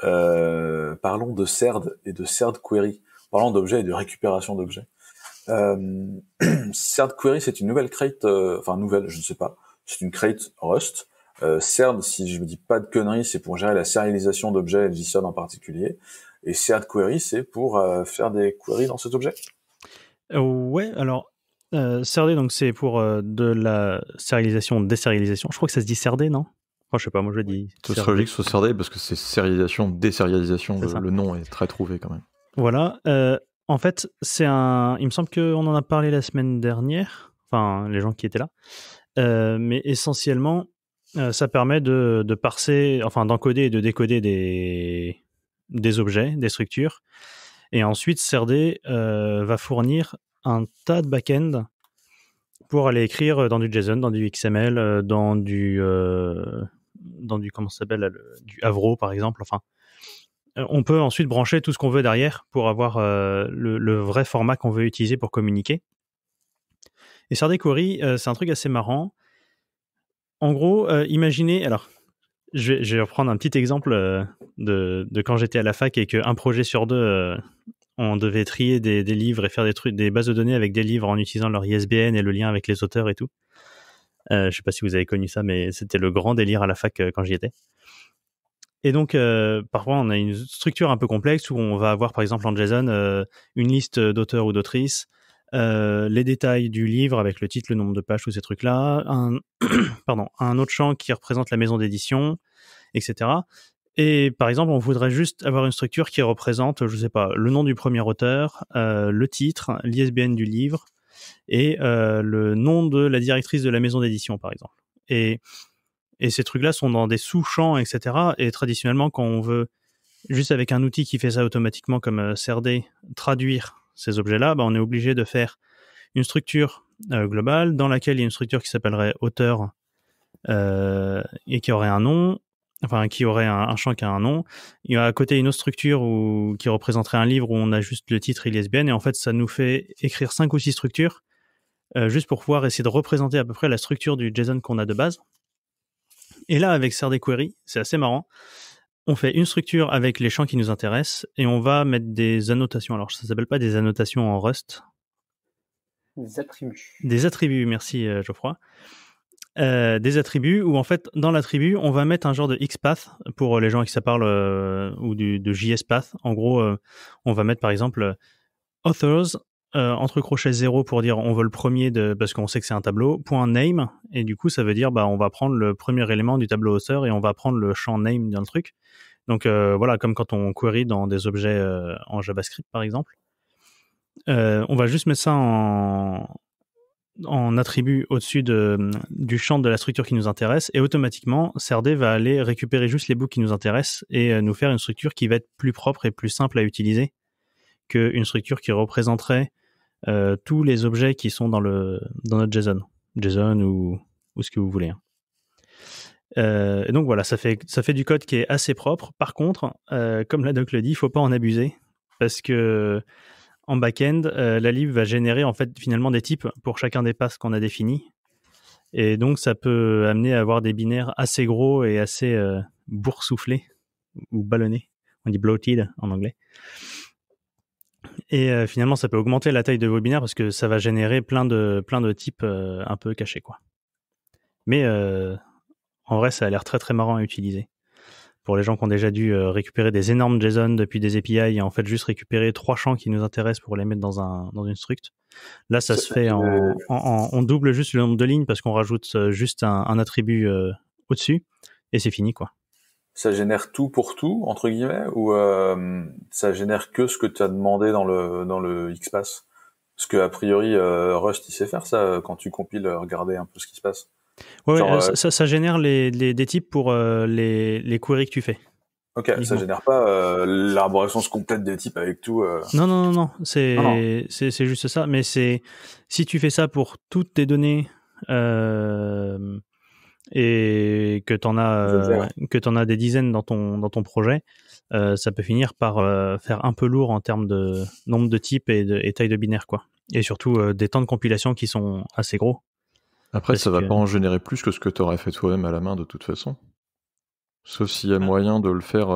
[SPEAKER 1] parlons de CERD et de CERD Query. Parlons d'objets et de récupération d'objets. CERD Query, c'est une nouvelle crate, enfin nouvelle, je ne sais pas, c'est une crate Rust. CERD, si je me dis pas de conneries, c'est pour gérer la serialisation d'objets JSON en particulier. Et CERD Query, c'est pour faire des queries dans cet objet.
[SPEAKER 2] Ouais, alors CERD, donc c'est pour de la sérialisation, désérialisation. Je crois que ça se dit CERD, non? Enfin, je sais pas, moi je le dis.
[SPEAKER 3] Ce serait logique que ce soit CERD parce que c'est sérialisation, désérialisation,
[SPEAKER 2] C'est
[SPEAKER 3] le nom est très trouvé quand même.
[SPEAKER 2] Voilà. En fait, il me semble qu'on en a parlé la semaine dernière, enfin les gens qui étaient là, mais essentiellement, ça permet de parser, enfin d'encoder et de décoder des objets, des structures, et ensuite CERD va fournir un tas de back-end pour aller écrire dans du JSON, dans du XML, dans du comment ça s'appelle, du Avro par exemple, enfin. On peut ensuite brancher tout ce qu'on veut derrière pour avoir le vrai format qu'on veut utiliser pour communiquer. Et CERD Query, c'est un truc assez marrant. En gros, imaginez... Alors, je vais reprendre un petit exemple de quand j'étais à la fac et qu'un projet sur deux, on devait trier des livres et faire des bases de données avec des livres en utilisant leur ISBN et le lien avec les auteurs et tout. Je ne sais pas si vous avez connu ça, mais c'était le grand délire à la fac quand j'y étais. Et donc, parfois, on a une structure un peu complexe où on va avoir, par exemple, en JSON, une liste d'auteurs ou d'autrices, les détails du livre avec le titre, le nombre de pages, tous ces trucs-là, un autre champ qui représente la maison d'édition, etc. Et par exemple, on voudrait juste avoir une structure qui représente, je sais pas, le nom du premier auteur, le titre, l'ISBN du livre et le nom de la directrice de la maison d'édition, par exemple. Et ces trucs-là sont dans des sous-champs, etc. Et traditionnellement, quand on veut, juste avec un outil qui fait ça automatiquement comme CERD, traduire ces objets-là, bah, on est obligé de faire une structure globale dans laquelle il y a une structure qui s'appellerait auteur et qui aurait un nom, enfin qui aurait un champ qui a un nom. Il y a à côté une autre structure qui représenterait un livre où on a juste le titre et l'ISBN. Et en fait, ça nous fait écrire 5 ou 6 structures juste pour pouvoir essayer de représenter à peu près la structure du JSON qu'on a de base. Et là, avec CERD Query, c'est assez marrant. On fait une structure avec les champs qui nous intéressent et on va mettre des annotations. Alors, ça s'appelle pas des annotations en Rust.
[SPEAKER 4] Des attributs.
[SPEAKER 2] Des attributs, merci Geoffroy. Des attributs où, en fait, dans l'attribut, on va mettre un genre de XPath pour les gens qui ça parlent ou de JSPath. En gros, on va mettre, par exemple, authors, entre crochets 0 pour dire on veut le premier parce qu'on sait que c'est un tableau, point name, et du coup ça veut dire on va prendre le premier élément du tableau author et on va prendre le champ name dans le truc. Donc voilà, comme quand on query dans des objets en JavaScript par exemple. On va juste mettre ça en attribut au-dessus du champ de la structure qui nous intéresse et automatiquement CERD va aller récupérer juste les bouts qui nous intéressent et nous faire une structure qui va être plus propre et plus simple à utiliser qu'une structure qui représenterait tous les objets qui sont dans notre JSON ou ce que vous voulez. Et donc voilà, ça fait du code qui est assez propre. Par contre, comme la doc le dit, il faut pas en abuser parce que en back-end, la lib va générer en fait finalement des types pour chacun des passes qu'on a définis. Et donc ça peut amener à avoir des binaires assez gros et assez boursouflés ou ballonnés. On dit bloated en anglais. Et finalement, ça peut augmenter la taille de vos binaires parce que ça va générer plein de types un peu cachés, quoi. Mais en vrai, ça a l'air très très marrant à utiliser. Pour les gens qui ont déjà dû récupérer des énormes JSON depuis des API et en fait juste récupérer 3 champs qui nous intéressent pour les mettre dans une struct. Là, ça se fait on double juste le nombre de lignes parce qu'on rajoute juste un attribut au-dessus et c'est fini, quoi.
[SPEAKER 1] Ça génère tout pour tout, entre guillemets, ou ça génère que ce que tu as demandé dans le XPath? Parce que a priori, Rust, il sait faire ça quand tu compiles, regarder un peu ce qui se passe.
[SPEAKER 2] Ouais, genre, ça génère des types pour les queries que tu fais.
[SPEAKER 1] Ok, uniquement. Ça génère pas l'arborescence complète des types avec tout.
[SPEAKER 2] Non. C'est juste ça. Mais si tu fais ça pour toutes tes données et que t'en as des dizaines dans ton projet, ça peut finir par faire un peu lourd en termes de nombre de types et taille de binaire, quoi. Et surtout des temps de compilation qui sont assez gros.
[SPEAKER 3] Après, ça va pas en générer plus que ce que tu aurais fait toi-même à la main de toute façon. Sauf s'il y a moyen de le faire.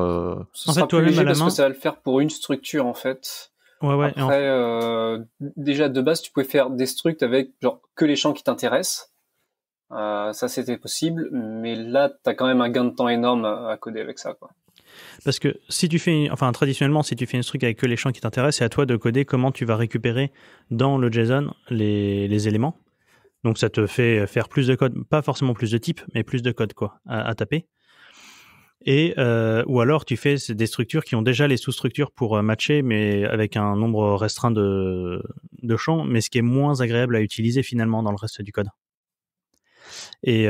[SPEAKER 4] Ce sera plus léger parce que ça va le faire pour une structure en fait.
[SPEAKER 2] Ouais.
[SPEAKER 4] Après, déjà de base, tu pouvais faire des structs avec genre que les champs qui t'intéressent. Ça c'était possible, mais là, t'as quand même un gain de temps énorme à coder avec ça, quoi.
[SPEAKER 2] Parce que traditionnellement, si tu fais une struct avec que les champs qui t'intéressent, c'est à toi de coder comment tu vas récupérer dans le JSON les éléments. Donc ça te fait faire plus de code, pas forcément plus de types, mais plus de code, quoi, à taper. Et ou alors tu fais des structures qui ont déjà les sous-structures pour matcher, mais avec un nombre restreint de champs, mais ce qui est moins agréable à utiliser finalement dans le reste du code. Et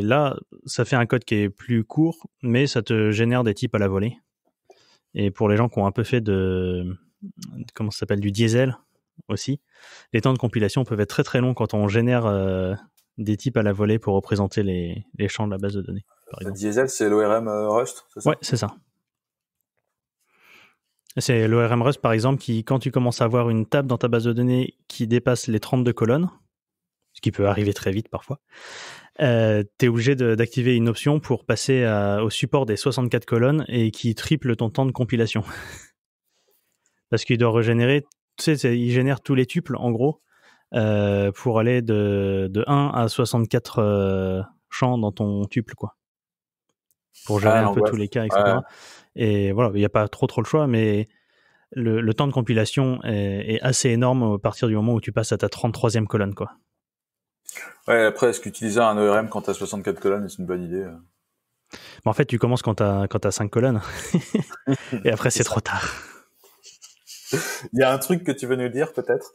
[SPEAKER 2] là, ça fait un code qui est plus court, mais ça te génère des types à la volée. Et pour les gens qui ont un peu fait du diesel aussi, les temps de compilation peuvent être très très longs quand on génère des types à la volée pour représenter les champs de la base de données.
[SPEAKER 1] Le diesel, c'est l'ORM Rust, c'est ça?
[SPEAKER 2] Ouais, c'est ça. C'est l'ORM Rust, par exemple, qui, quand tu commences à avoir une table dans ta base de données qui dépasse les 32 colonnes, ce qui peut arriver très vite parfois, t'es obligé d'activer une option pour passer au support des 64 colonnes et qui triple ton temps de compilation. Parce qu'il doit régénérer, tu sais, il génère tous les tuples, en gros, pour aller de 1 à 64 champs dans ton tuple, quoi. Pour gérer un peu tous les cas, etc. Ouais. Et voilà, il n'y a pas trop le choix, mais le temps de compilation est assez énorme à partir du moment où tu passes à ta 33e colonne, quoi.
[SPEAKER 1] Ouais, après, est-ce qu'utiliser un ORM quand tu as 64 colonnes, c'est une bonne idée?
[SPEAKER 2] En fait, tu commences quand tu as 5 colonnes. Et après, c'est trop tard.
[SPEAKER 1] Il y a un truc que tu veux nous dire, peut-être?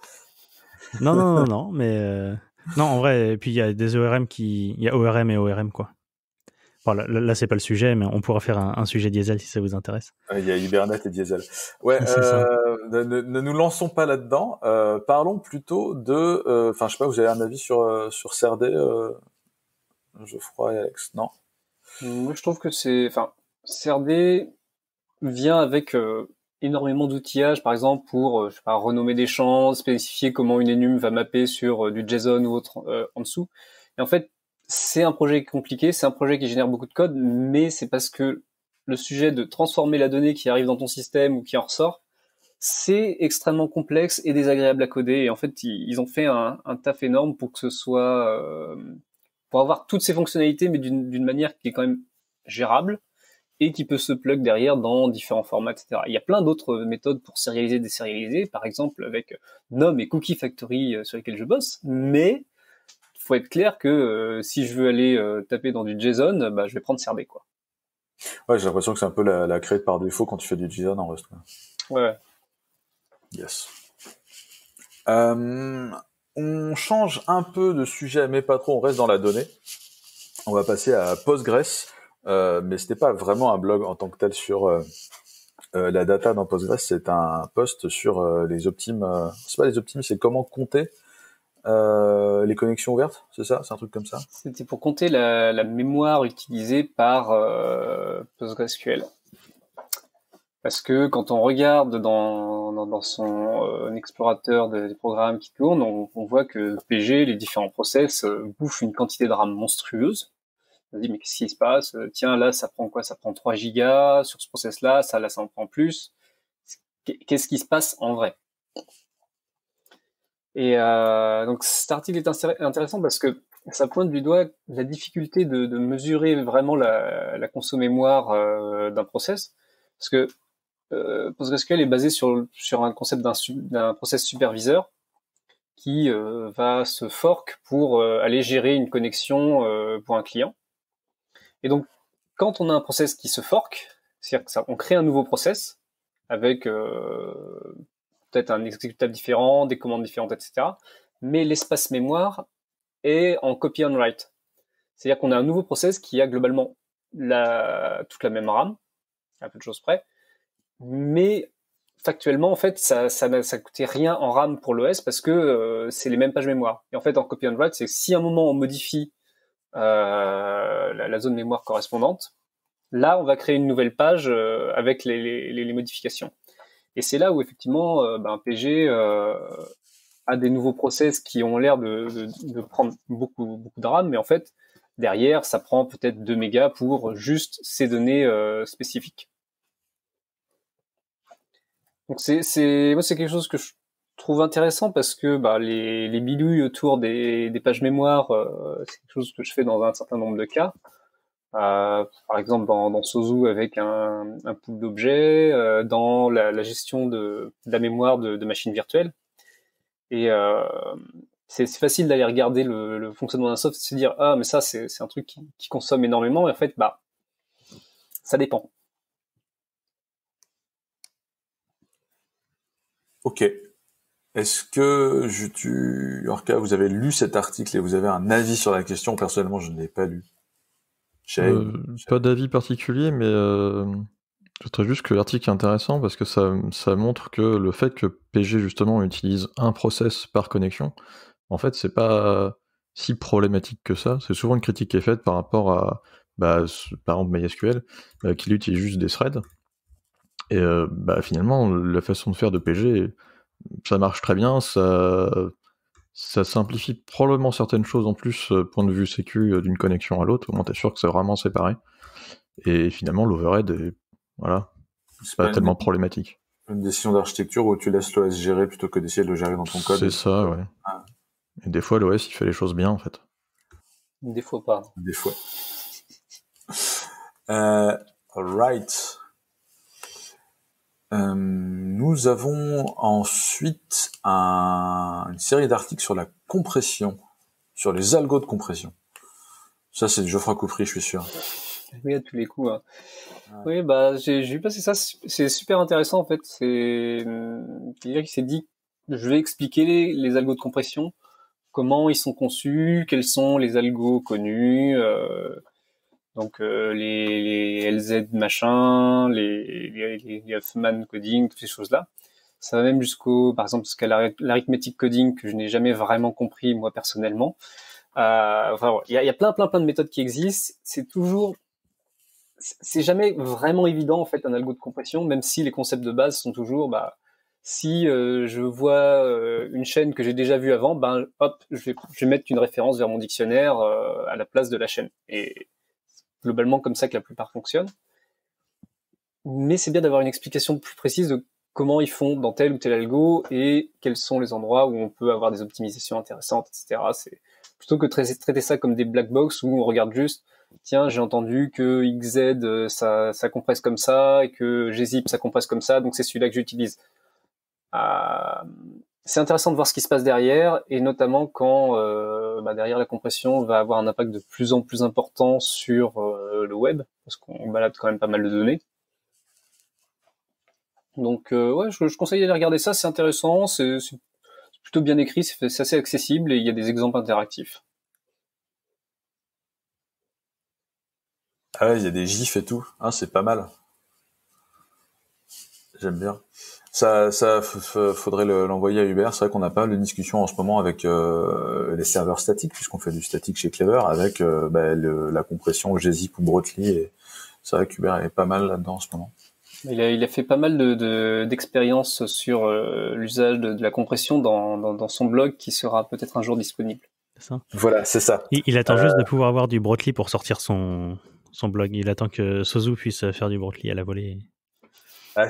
[SPEAKER 2] Non, mais... Non, en vrai, et puis il y a des ORM il y a ORM et ORM, quoi. Bon, là, c'est pas le sujet, mais on pourra faire un sujet diesel si ça vous intéresse.
[SPEAKER 1] Il y a Hibernate et diesel. Ouais, ne nous lançons pas là-dedans. Parlons plutôt de... Enfin, je sais pas, vous avez un avis sur CRD, Geoffroy et Alex? Non?
[SPEAKER 4] Moi, je trouve que CRD vient avec énormément d'outillage, par exemple, pour renommer des champs, spécifier comment une enum va mapper sur du JSON ou autre en dessous. Et en fait, c'est un projet compliqué, c'est un projet qui génère beaucoup de code, mais c'est parce que le sujet de transformer la donnée qui arrive dans ton système ou qui en ressort, c'est extrêmement complexe et désagréable à coder. Et en fait, ils ont fait un taf énorme pour que ce soit... pour avoir toutes ces fonctionnalités, mais d'une manière qui est quand même gérable et qui peut se plug derrière dans différents formats, etc. Il y a plein d'autres méthodes pour sérialiser, désérialiser, par exemple avec Nom et Cookie Factory sur lesquels je bosse, mais faut être clair que si je veux aller taper dans du JSON, je vais prendre CRD, quoi.
[SPEAKER 1] Ouais, j'ai l'impression que c'est un peu la clé par défaut quand tu fais du JSON en Rust.
[SPEAKER 4] Ouais.
[SPEAKER 1] Yes. On change un peu de sujet, mais pas trop, on reste dans la donnée. On va passer à Postgres, mais c'était pas vraiment un blog en tant que tel sur la data dans Postgres, c'est un post sur les optimes, c'est pas les optimes, c'est comment compter les connexions ouvertes, c'est ça? C'est un truc comme ça?
[SPEAKER 4] C'était pour compter la mémoire utilisée par PostgreSQL. Parce que quand on regarde dans son explorateur des programmes qui tournent, on voit que PG, les différents process, bouffent une quantité de RAM monstrueuse. On se dit, mais qu'est-ce qui se passe? Tiens, là, ça prend quoi? Ça prend 3 gigas sur ce process-là, ça en prend plus. Qu'est-ce qui se passe en vrai? Et donc cet article est intéressant parce que ça pointe du doigt la difficulté de mesurer vraiment la conso mémoire d'un process. Parce que PostgreSQL est basé sur un concept d'un process superviseur qui va se fork pour aller gérer une connexion pour un client. Et donc, quand on a un process qui se fork, c'est-à-dire que on crée un nouveau process avec peut-être un exécutable différent, des commandes différentes, etc. Mais l'espace mémoire est en copy on write. C'est-à-dire qu'on a un nouveau process qui a globalement toute la même RAM, à peu de choses près, mais factuellement, en fait, ça coûtait rien en RAM pour l'OS parce que c'est les mêmes pages mémoire. Et en fait, en copy on write, c'est que si à un moment on modifie la zone mémoire correspondante, là, on va créer une nouvelle page avec les modifications. Et c'est là où effectivement, PG a des nouveaux process qui ont l'air de prendre beaucoup de RAM, mais en fait, derrière, ça prend peut-être 2 mégas pour juste ces données spécifiques. Donc moi c'est quelque chose que je trouve intéressant parce que les bidouilles autour des pages mémoire, c'est quelque chose que je fais dans un certain nombre de cas. Par exemple dans Sozu avec un pool d'objets, dans la gestion de la mémoire de machines virtuelles. Et c'est facile d'aller regarder le fonctionnement d'un soft et se dire ah mais ça c'est un truc qui consomme énormément, et en fait ça dépend.
[SPEAKER 1] Ok. Est-ce que Orca, vous avez lu cet article et vous avez un avis sur la question? Personnellement, je ne l'ai pas lu.
[SPEAKER 3] Pas d'avis particulier, mais je trouve juste que l'article est intéressant parce que ça montre que le fait que PG justement utilise un process par connexion, en fait, c'est pas si problématique que ça. C'est souvent une critique qui est faite par rapport à, par exemple, MySQL, qui utilise juste des threads. Et finalement, la façon de faire de PG, ça marche très bien, ça simplifie probablement certaines choses en plus, point de vue sécu, d'une connexion à l'autre, au moins t'es sûr que c'est vraiment séparé. Et finalement, l'overhead voilà, c'est pas tellement problématique.
[SPEAKER 1] Une décision d'architecture où tu laisses l'OS gérer plutôt que d'essayer de le gérer dans ton code.
[SPEAKER 3] C'est ça, ouais. Ah. Et des fois, l'OS, il fait les choses bien, en fait.
[SPEAKER 4] Des fois pas.
[SPEAKER 1] Des fois. Right. Nous avons ensuite une série d'articles sur la compression, sur les algos de compression. Ça, c'est du Geoffroy Coupry, je suis sûr.
[SPEAKER 4] Oui, à tous les coups. Hein. Ouais. Oui, j'ai vu passer ça. C'est super intéressant en fait. C'est quelqu'un qui s'est dit, je vais expliquer les algos de compression, comment ils sont conçus, quels sont les algos connus. Donc les LZ machin, les Huffman coding, toutes ces choses-là. Ça va même par exemple, jusqu'à l'arithmétique coding que je n'ai jamais vraiment compris moi personnellement. Enfin, il y a plein de méthodes qui existent. C'est jamais vraiment évident en fait un algo de compression, même si les concepts de base sont toujours si je vois une chaîne que j'ai déjà vue avant, hop, je vais mettre une référence vers mon dictionnaire à la place de la chaîne. Et globalement comme ça que la plupart fonctionnent. Mais c'est bien d'avoir une explication plus précise de comment ils font dans tel ou tel algo et quels sont les endroits où on peut avoir des optimisations intéressantes, etc. C'est plutôt que traiter ça comme des black box où on regarde juste, tiens, j'ai entendu que XZ ça compresse comme ça et que gzip ça compresse comme ça, donc c'est celui-là que j'utilise. C'est intéressant de voir ce qui se passe derrière, et notamment quand derrière la compression va avoir un impact de plus en plus important sur le web, parce qu'on balade quand même pas mal de données. Donc ouais, je conseille d'aller regarder ça, c'est intéressant, c'est plutôt bien écrit, c'est assez accessible et il y a des exemples interactifs.
[SPEAKER 1] Ah ouais, il y a des gifs et tout, c'est pas mal. J'aime bien. Faudrait l'envoyer à Hubert. C'est vrai qu'on n'a pas de discussion en ce moment avec les serveurs statiques, puisqu'on fait du statique chez Clever, avec la compression gzip ou Brotli. Et c'est vrai qu'Hubert est pas mal là-dedans en ce moment.
[SPEAKER 4] Il a fait pas mal d'expériences sur l'usage de la compression dans son blog qui sera peut-être un jour disponible.
[SPEAKER 2] C'est ça.
[SPEAKER 1] Voilà, c'est ça.
[SPEAKER 2] Il attend juste de pouvoir avoir du Brotli pour sortir son blog. Il attend que Sozu puisse faire du Brotli à la volée.
[SPEAKER 1] Ah,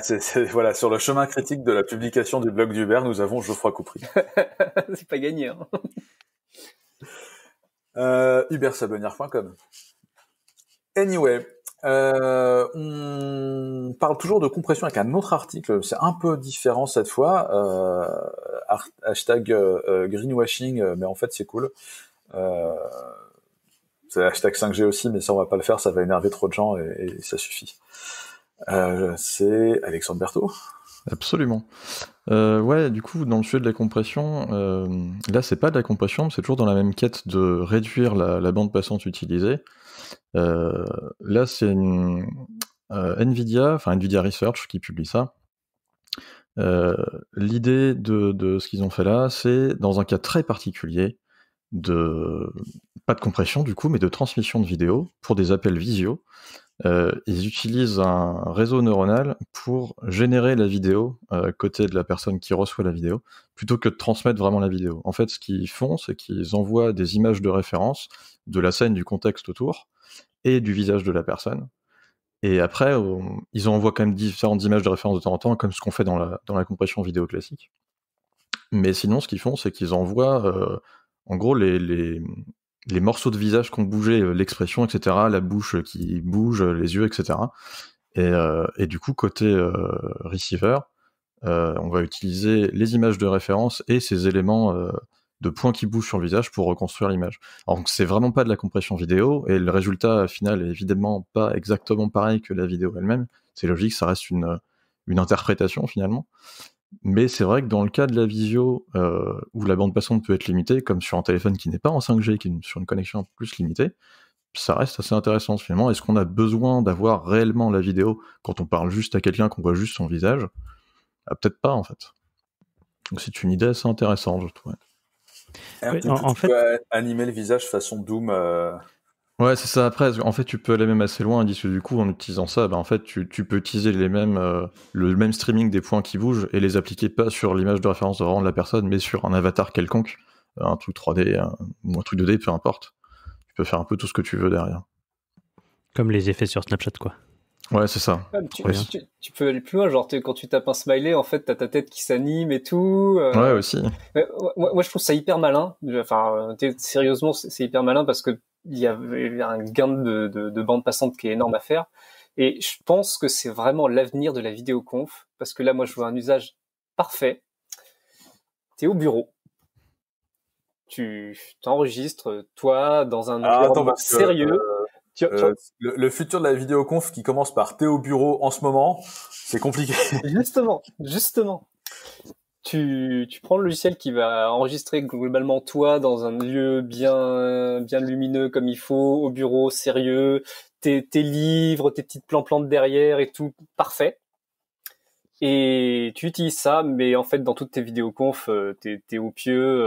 [SPEAKER 1] voilà, sur le chemin critique de la publication du blog d'Hubert, nous avons Geoffroy Coupry.
[SPEAKER 4] C'est pas gagné. Hein.
[SPEAKER 1] Hubertsabonnière.com. Anyway, on parle toujours de compression avec un autre article. C'est un peu différent cette fois. Hashtag greenwashing, mais en fait c'est cool. C'est hashtag 5G aussi, mais ça on va pas le faire, ça va énerver trop de gens et ça suffit. C'est Alexandre Berthaud.
[SPEAKER 3] Absolument. Ouais, du coup, dans le sujet de la compression, là, c'est pas de la compression, c'est toujours dans la même quête de réduire la bande passante utilisée. Là, c'est NVIDIA Research qui publie ça. L'idée de ce qu'ils ont fait là, c'est dans un cas très particulier pas de compression du coup, mais de transmission de vidéo pour des appels visio. Ils utilisent un réseau neuronal pour générer la vidéo côté de la personne qui reçoit la vidéo, plutôt que de transmettre vraiment la vidéo. En fait, ce qu'ils font, c'est qu'ils envoient des images de référence de la scène, du contexte autour, et du visage de la personne. Et après, ils envoient quand même différentes images de référence de temps en temps, comme ce qu'on fait dans la compression vidéo classique. Mais sinon, ce qu'ils font, c'est qu'ils envoient, en gros, les morceaux de visage qui ont bougé, l'expression, etc., la bouche qui bouge, les yeux, etc. Et du coup, côté receiver, on va utiliser les images de référence et ces éléments de points qui bougent sur le visage pour reconstruire l'image. Alors donc c'est vraiment pas de la compression vidéo, et le résultat final est évidemment pas exactement pareil que la vidéo elle-même. C'est logique, ça reste une interprétation finalement. Mais c'est vrai que dans le cas de la visio, où la bande passante peut être limitée, comme sur un téléphone qui n'est pas en 5G, qui est sur une connexion un peu plus limitée, ça reste assez intéressant finalement. Est-ce qu'on a besoin d'avoir réellement la vidéo quand on parle juste à quelqu'un, qu'on voit juste son visage? Peut-être pas en fait. Donc c'est une idée assez intéressante, je trouve.
[SPEAKER 1] Oui, en fait, tu peux animer le visage façon Doom.
[SPEAKER 3] Ouais, c'est ça. Après, en fait, tu peux aller même assez loin, du coup, en utilisant ça, en fait, tu peux utiliser le même streaming des points qui bougent et les appliquer pas sur l'image de référence de vraiment de la personne, mais sur un avatar quelconque, un truc 3D ou un truc 2D, peu importe. Tu peux faire un peu tout ce que tu veux derrière.
[SPEAKER 2] Comme les effets sur Snapchat, quoi.
[SPEAKER 3] Ouais, c'est ça.
[SPEAKER 4] Tu peux aller plus loin, genre quand tu tapes un smiley, en fait, t'as ta tête qui s'anime et tout.
[SPEAKER 3] Ouais, aussi.
[SPEAKER 4] Moi, je trouve ça hyper malin. Enfin, sérieusement, c'est hyper malin parce que il y a un gain de bande passante qui est énorme à faire. Et je pense que c'est vraiment l'avenir de la vidéoconf, parce que là, moi, je vois un usage parfait. T'es au bureau. Tu t'enregistres, toi, dans un environnement sérieux.
[SPEAKER 1] Le futur de la vidéoconf qui commence par t'es au bureau en ce moment, c'est compliqué.
[SPEAKER 4] Justement. Tu prends le logiciel qui va enregistrer globalement toi dans un lieu bien lumineux comme il faut, au bureau, sérieux, tes livres, tes petites plantes derrière et tout, parfait. Et tu utilises ça, mais en fait dans toutes tes vidéoconf, t'es au pieu,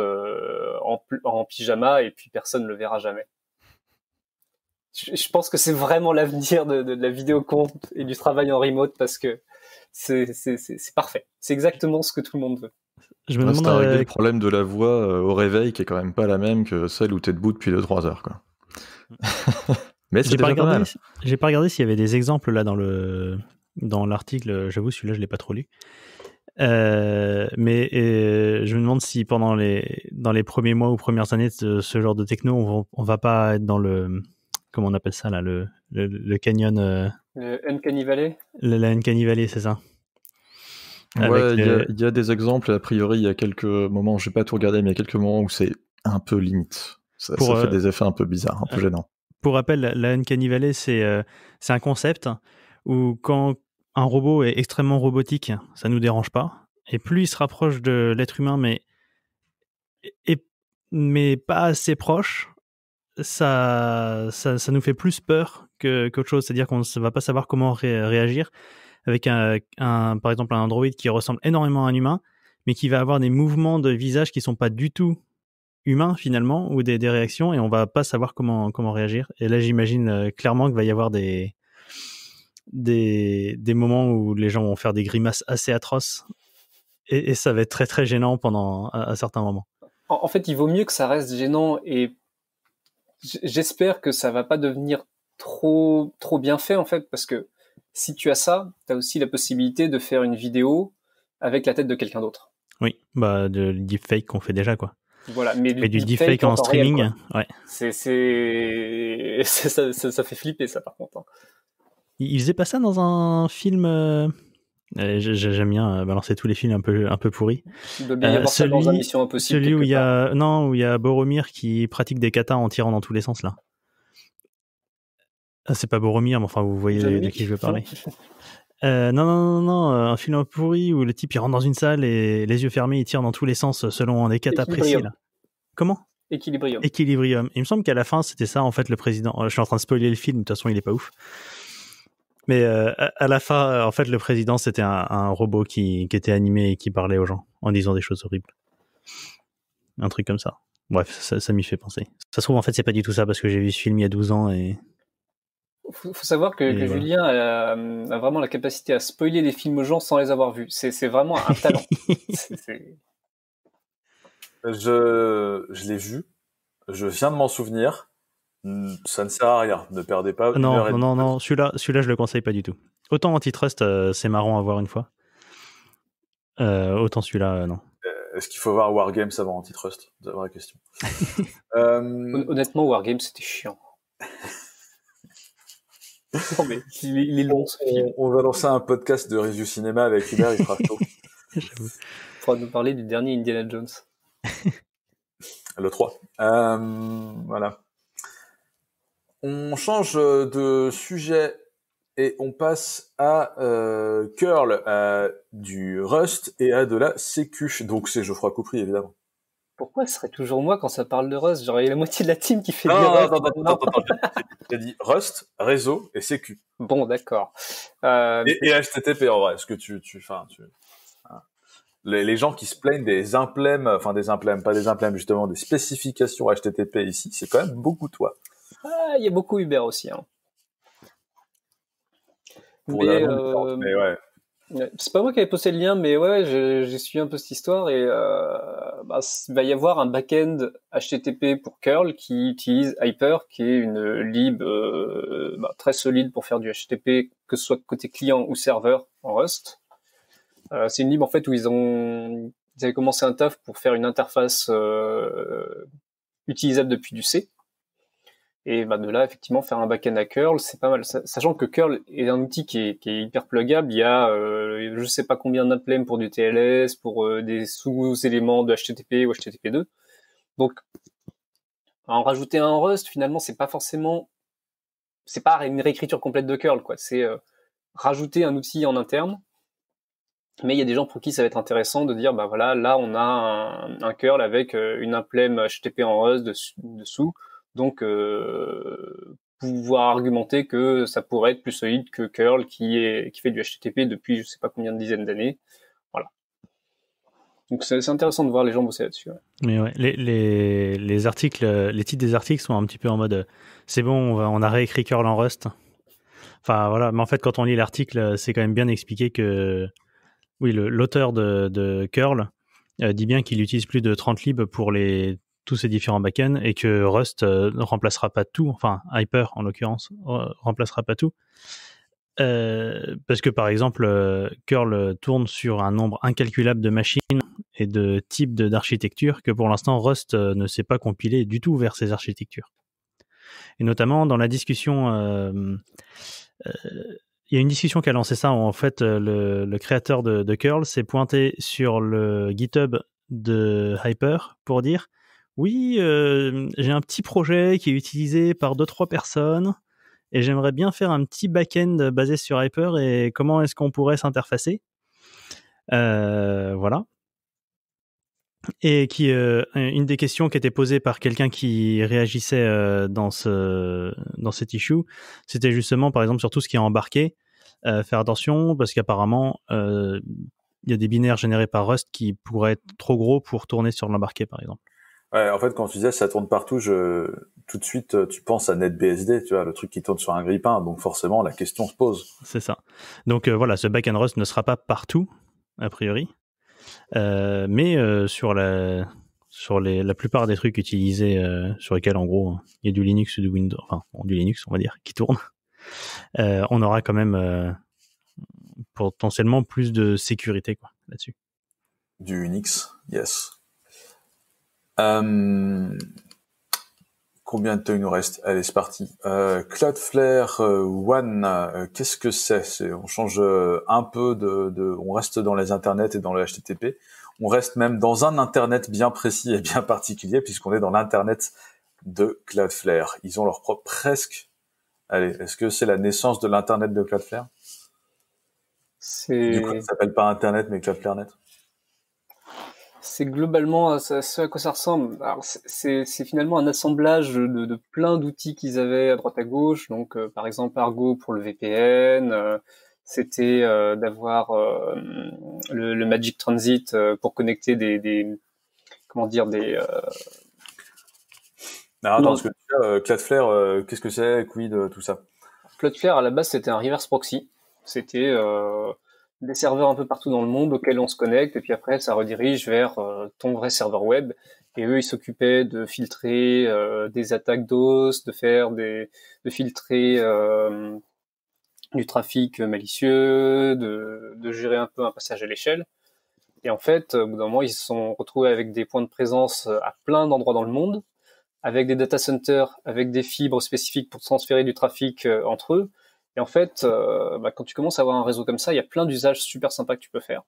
[SPEAKER 4] en pyjama, et puis personne ne le verra jamais. Je pense que c'est vraiment l'avenir de la vidéoconf et du travail en remote, parce que c'est parfait. C'est exactement ce que tout le monde veut.
[SPEAKER 3] Je me demande régler le problème de la voix au réveil, qui est quand même pas la même que celle où t'es debout depuis 2-3 heures, quoi. Mais c'est pas mal.
[SPEAKER 2] J'ai pas regardé s'il y avait des exemples là dans l'article. J'avoue, celui-là, je l'ai pas trop lu. Mais je me demande si dans les premiers mois ou premières années de ce genre de techno, on va pas être dans le, comment on appelle ça là, le canyon.
[SPEAKER 4] Le Uncanny Valley.
[SPEAKER 2] La Uncanny Valley, c'est ça.
[SPEAKER 3] Ouais, il y a des exemples. A priori, il y a quelques moments, j'ai pas tout regardé, mais il y a quelques moments où c'est un peu limite. Ça fait des effets un peu bizarres, un peu gênants.
[SPEAKER 2] Pour rappel, la Uncanny Valley, c'est un concept où quand un robot est extrêmement robotique, ça nous dérange pas. Et plus il se rapproche de l'être humain, mais pas assez proche, ça nous fait plus peur qu'autre chose. C'est-à-dire qu'on ne va pas savoir comment réagir. avec par exemple un Android qui ressemble énormément à un humain, mais qui va avoir des mouvements de visage qui sont pas du tout humains finalement, ou des réactions, et on va pas savoir comment réagir. Et là, j'imagine clairement qu'il va y avoir des moments où les gens vont faire des grimaces assez atroces, et ça va être très très gênant pendant à certains moments.
[SPEAKER 4] En fait, il vaut mieux que ça reste gênant, et j'espère que ça va pas devenir trop bien fait, en fait, parce que si tu as ça, tu as aussi la possibilité de faire une vidéo avec la tête de quelqu'un d'autre.
[SPEAKER 2] Oui, bah de deepfake qu'on fait déjà, quoi.
[SPEAKER 4] Voilà, mais
[SPEAKER 2] du deepfake en streaming, réel, ouais.
[SPEAKER 4] Ça fait flipper, ça, par contre.
[SPEAKER 2] Il faisait pas ça dans un film. J'aime bien balancer tous les films un peu pourris.
[SPEAKER 4] Il doit bien y avoir ça dans un Mission Impossible.
[SPEAKER 2] Celui où il y a Boromir qui pratique des katas en tirant dans tous les sens, là. Ah, c'est pas Boromir, mais enfin, vous voyez de qui je veux parler. Non, un film pourri où le type il rentre dans une salle et les yeux fermés il tire dans tous les sens selon des katas précis, là. Comment ? Equilibrium. Il me semble qu'à la fin c'était ça en fait le président. Je suis en train de spoiler le film, de toute façon il est pas ouf. Mais à la fin en fait le président c'était un robot qui était animé et qui parlait aux gens en disant des choses horribles. Un truc comme ça. Bref, ça m'y fait penser. Ça se trouve en fait c'est pas du tout ça parce que j'ai vu ce film il y a 12 ans et...
[SPEAKER 4] Faut savoir que voilà. Julien a vraiment la capacité à spoiler les films aux gens sans les avoir vus. C'est vraiment un talent.
[SPEAKER 1] Je l'ai vu. Je viens de m'en souvenir. Ça ne sert à rien. Ne perdez pas.
[SPEAKER 2] Non. Celui-là, je le conseille pas du tout. Autant Antitrust, c'est marrant à voir une fois. Autant celui-là, non.
[SPEAKER 1] Est-ce qu'il faut voir Wargames avant Antitrust ? C'est la vraie question.
[SPEAKER 4] Honnêtement, Wargames, c'était chiant. Non, mais il est long, ce film.
[SPEAKER 1] On va lancer un podcast de review cinéma avec Hubert, il fera chaud.
[SPEAKER 4] J'avoue. Il faudra nous parler du dernier Indiana Jones.
[SPEAKER 1] Le 3. Voilà. On change de sujet et on passe à Curl, du Rust et à de la sécu. Donc c'est Geoffroy Coupry, évidemment.
[SPEAKER 4] Pourquoi ce serait toujours moi quand ça parle de Rust ? Genre, il y a la moitié de la team qui fait
[SPEAKER 1] du Rust. Non. J'ai dit Rust, réseau et sécu.
[SPEAKER 4] Bon, d'accord.
[SPEAKER 1] Et HTTP, en vrai. Est-ce que les gens qui se plaignent des implèmes, justement, des spécifications HTTP ici, c'est quand même beaucoup toi.
[SPEAKER 4] Il y a beaucoup Uber aussi. Hein.
[SPEAKER 1] Mais ouais.
[SPEAKER 4] C'est pas moi qui avais posté le lien, mais ouais, j'ai suivi un peu cette histoire et il va y avoir un back-end HTTP pour curl qui utilise Hyper, qui est une lib très solide pour faire du HTTP, que ce soit côté client ou serveur en Rust. C'est une lib en fait où ils avaient commencé un taf pour faire une interface utilisable depuis du C. Et de là, effectivement, faire un back-end à curl, c'est pas mal. Sachant que curl est un outil qui est hyper pluggable. Il y a je sais pas combien d'implèmes pour du TLS, pour des sous-éléments de HTTP ou HTTP2. Donc, en rajouter un Rust, finalement, c'est pas une réécriture complète de curl, quoi. C'est rajouter un outil en interne. Mais il y a des gens pour qui ça va être intéressant de dire, voilà, là, on a un curl avec une implème HTTP en Rust dessous. Donc, pouvoir argumenter que ça pourrait être plus solide que curl qui fait du HTTP depuis je sais pas combien de dizaines d'années. Voilà. Donc, c'est intéressant de voir les gens bosser là-dessus. Ouais.
[SPEAKER 2] Mais ouais, les articles, les titres des articles sont un petit peu en mode c'est bon, on a réécrit curl en Rust. Enfin, voilà. Mais en fait, quand on lit l'article, c'est quand même bien expliqué que, oui, l'auteur de curl dit bien qu'il utilise plus de 30 libs pour tous ces différents backends et que Rust ne remplacera pas tout, enfin Hyper en l'occurrence remplacera pas tout, parce que par exemple curl tourne sur un nombre incalculable de machines et de types d'architecture que pour l'instant Rust ne sait pas compiler du tout vers ces architectures. Et notamment dans la discussion, il y a une discussion qui a lancé ça où en fait le créateur de curl s'est pointé sur le GitHub de Hyper pour dire oui, j'ai un petit projet qui est utilisé par 2-3 personnes et j'aimerais bien faire un petit back-end basé sur Hyper et comment est-ce qu'on pourrait s'interfacer ? Voilà. Et une des questions qui était posée par quelqu'un qui réagissait dans cet issue, c'était justement par exemple sur tout ce qui est embarqué. faire attention parce qu'apparemment, il y a des binaires générés par Rust qui pourraient être trop gros pour tourner sur l'embarqué, par exemple.
[SPEAKER 1] Ouais, en fait, quand tu disais ça tourne partout, tout de suite, tu penses à NetBSD, tu vois, le truc qui tourne sur un grille-pain, donc forcément, la question se pose.
[SPEAKER 2] C'est ça. Donc voilà, ce backend Rust ne sera pas partout, a priori, mais sur la plupart des trucs utilisés, sur lesquels, en gros, il y a du Linux ou du Windows, enfin, du Linux, on va dire, qui tourne, on aura quand même potentiellement plus de sécurité, quoi, là-dessus.
[SPEAKER 1] Du Unix, yes. Combien de temps il nous reste? Allez, c'est parti. Cloudflare One, qu'est-ce que c'est? On change un peu on reste dans les internets et dans le HTTP. On reste même dans un internet bien précis et bien particulier puisqu'on est dans l'internet de Cloudflare. Ils ont leur propre presque. Allez, est-ce que c'est la naissance de l'internet de Cloudflare? Du coup, ça s'appelle pas internet mais CloudflareNet.
[SPEAKER 4] C'est globalement ce à quoi ça ressemble. Alors c'est finalement un assemblage de plein d'outils qu'ils avaient à droite à gauche. Donc par exemple Argo pour le VPN, c'était d'avoir le Magic Transit pour connecter des comment dire des
[SPEAKER 1] Alors, attends, parce que Cloudflare, qu'est-ce que c'est, quid, tout ça?
[SPEAKER 4] Cloudflare à la base c'était un reverse proxy. C'était des serveurs un peu partout dans le monde auxquels on se connecte et puis après ça redirige vers ton vrai serveur web et eux ils s'occupaient de filtrer des attaques DOS, de filtrer du trafic malicieux, de gérer un peu un passage à l'échelle. Et en fait, au bout d'un moment, ils se sont retrouvés avec des points de présence à plein d'endroits dans le monde, avec des data centers, avec des fibres spécifiques pour transférer du trafic entre eux. Et en fait, quand tu commences à avoir un réseau comme ça, il y a plein d'usages super sympas que tu peux faire.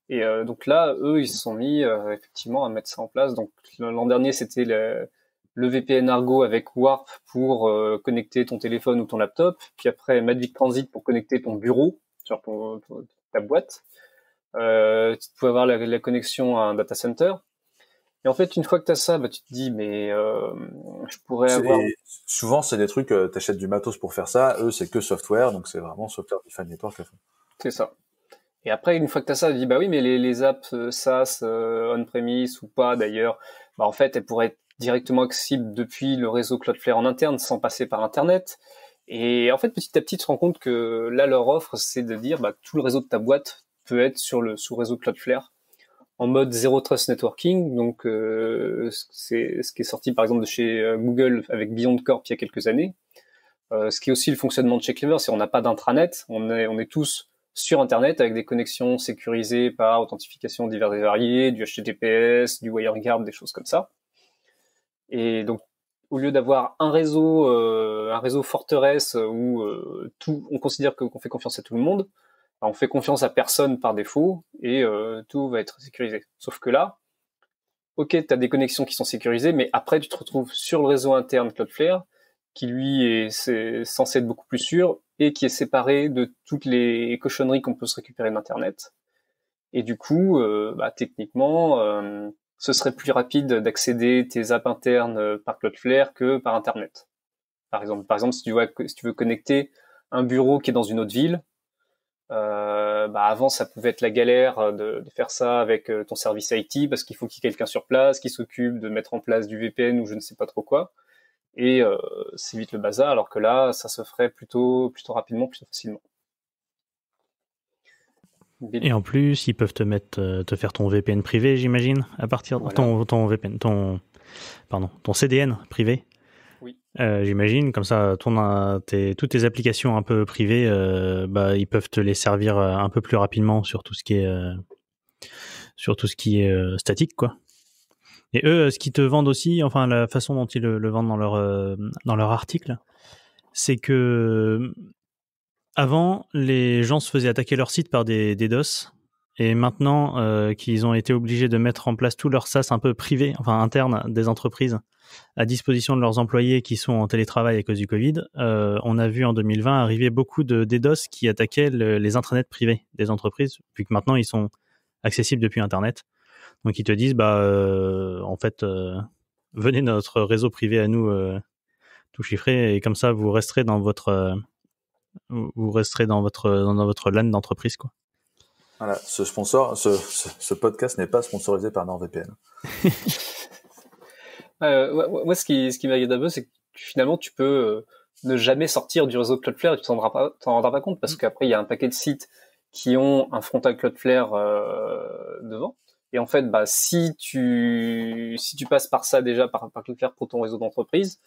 [SPEAKER 4] Et donc là, eux, ils se sont mis effectivement à mettre ça en place. Donc l'an dernier, c'était le VPN Argo avec Warp pour connecter ton téléphone ou ton laptop. Puis après, Magic Transit pour connecter ton bureau sur ta boîte. Tu pouvais avoir la connexion à un data center. Et en fait, une fois que tu as ça, tu te dis, mais je pourrais avoir...
[SPEAKER 1] Souvent, c'est des trucs, t'achètes du matos pour faire ça. Eux, c'est que software, donc c'est vraiment Software Defined Network.
[SPEAKER 4] C'est ça. Et après, une fois que tu as ça, tu te dis, bah oui, mais les apps SaaS, on-premise ou pas d'ailleurs, en fait, elles pourraient être directement accessibles depuis le réseau Cloudflare en interne sans passer par Internet. Et en fait, petit à petit, tu te rends compte que là, leur offre, c'est de dire, tout le réseau de ta boîte peut être sur le sous-réseau Cloudflare en mode Zero Trust Networking. Donc, c'est ce qui est sorti, par exemple, de chez Google avec BeyondCorp il y a quelques années. Ce qui est aussi le fonctionnement de chez Clever, c'est qu'on n'a pas d'intranet. On est tous sur Internet avec des connexions sécurisées par authentification diverses et variées, du HTTPS, du WireGuard, des choses comme ça. Et donc, au lieu d'avoir un réseau forteresse où on considère qu'on fait confiance à tout le monde, on fait confiance à personne par défaut et tout va être sécurisé. Sauf que là, ok, tu as des connexions qui sont sécurisées, mais après tu te retrouves sur le réseau interne Cloudflare qui lui c'est censé être beaucoup plus sûr et qui est séparé de toutes les cochonneries qu'on peut se récupérer d'Internet. Et du coup, techniquement, ce serait plus rapide d'accéder tes apps internes par Cloudflare que par Internet. Par exemple, si tu veux connecter un bureau qui est dans une autre ville, avant ça pouvait être la galère de faire ça avec ton service IT parce qu'il faut qu'il y ait quelqu'un sur place qui s'occupe de mettre en place du VPN ou je ne sais pas trop quoi. Et c'est vite le bazar, alors que là, ça se ferait plutôt rapidement, plutôt facilement.
[SPEAKER 2] Et en plus, ils peuvent te faire ton VPN privé, j'imagine, à partir de ton VPN, ton CDN privé.
[SPEAKER 4] Oui.
[SPEAKER 2] J'imagine, comme ça, toutes tes applications un peu privées, ils peuvent te les servir un peu plus rapidement sur tout ce qui est statique, quoi. Et eux, ce qu'ils te vendent aussi, enfin la façon dont ils le vendent dans leur article, c'est que avant, les gens se faisaient attaquer leur site par des DOS, et maintenant qu'ils ont été obligés de mettre en place tout leur SaaS un peu privé, enfin interne des entreprises, à disposition de leurs employés qui sont en télétravail à cause du Covid, on a vu en 2020 arriver beaucoup de DDoS qui attaquaient les intranets privés des entreprises, vu que maintenant ils sont accessibles depuis Internet. Donc ils te disent, venez notre réseau privé à nous tout chiffré, et comme ça vous resterez dans votre vous resterez dans votre LAN d'entreprise, quoi.
[SPEAKER 1] Voilà, ce podcast n'est pas sponsorisé par NordVPN.
[SPEAKER 4] Moi, ce qui m'agace un peu, c'est que finalement, tu peux ne jamais sortir du réseau Cloudflare et tu t'en rendras pas compte parce qu'après, il y a un paquet de sites qui ont un frontal Cloudflare devant. Et en fait, si tu passes par ça déjà, par Cloudflare pour ton réseau d'entreprise,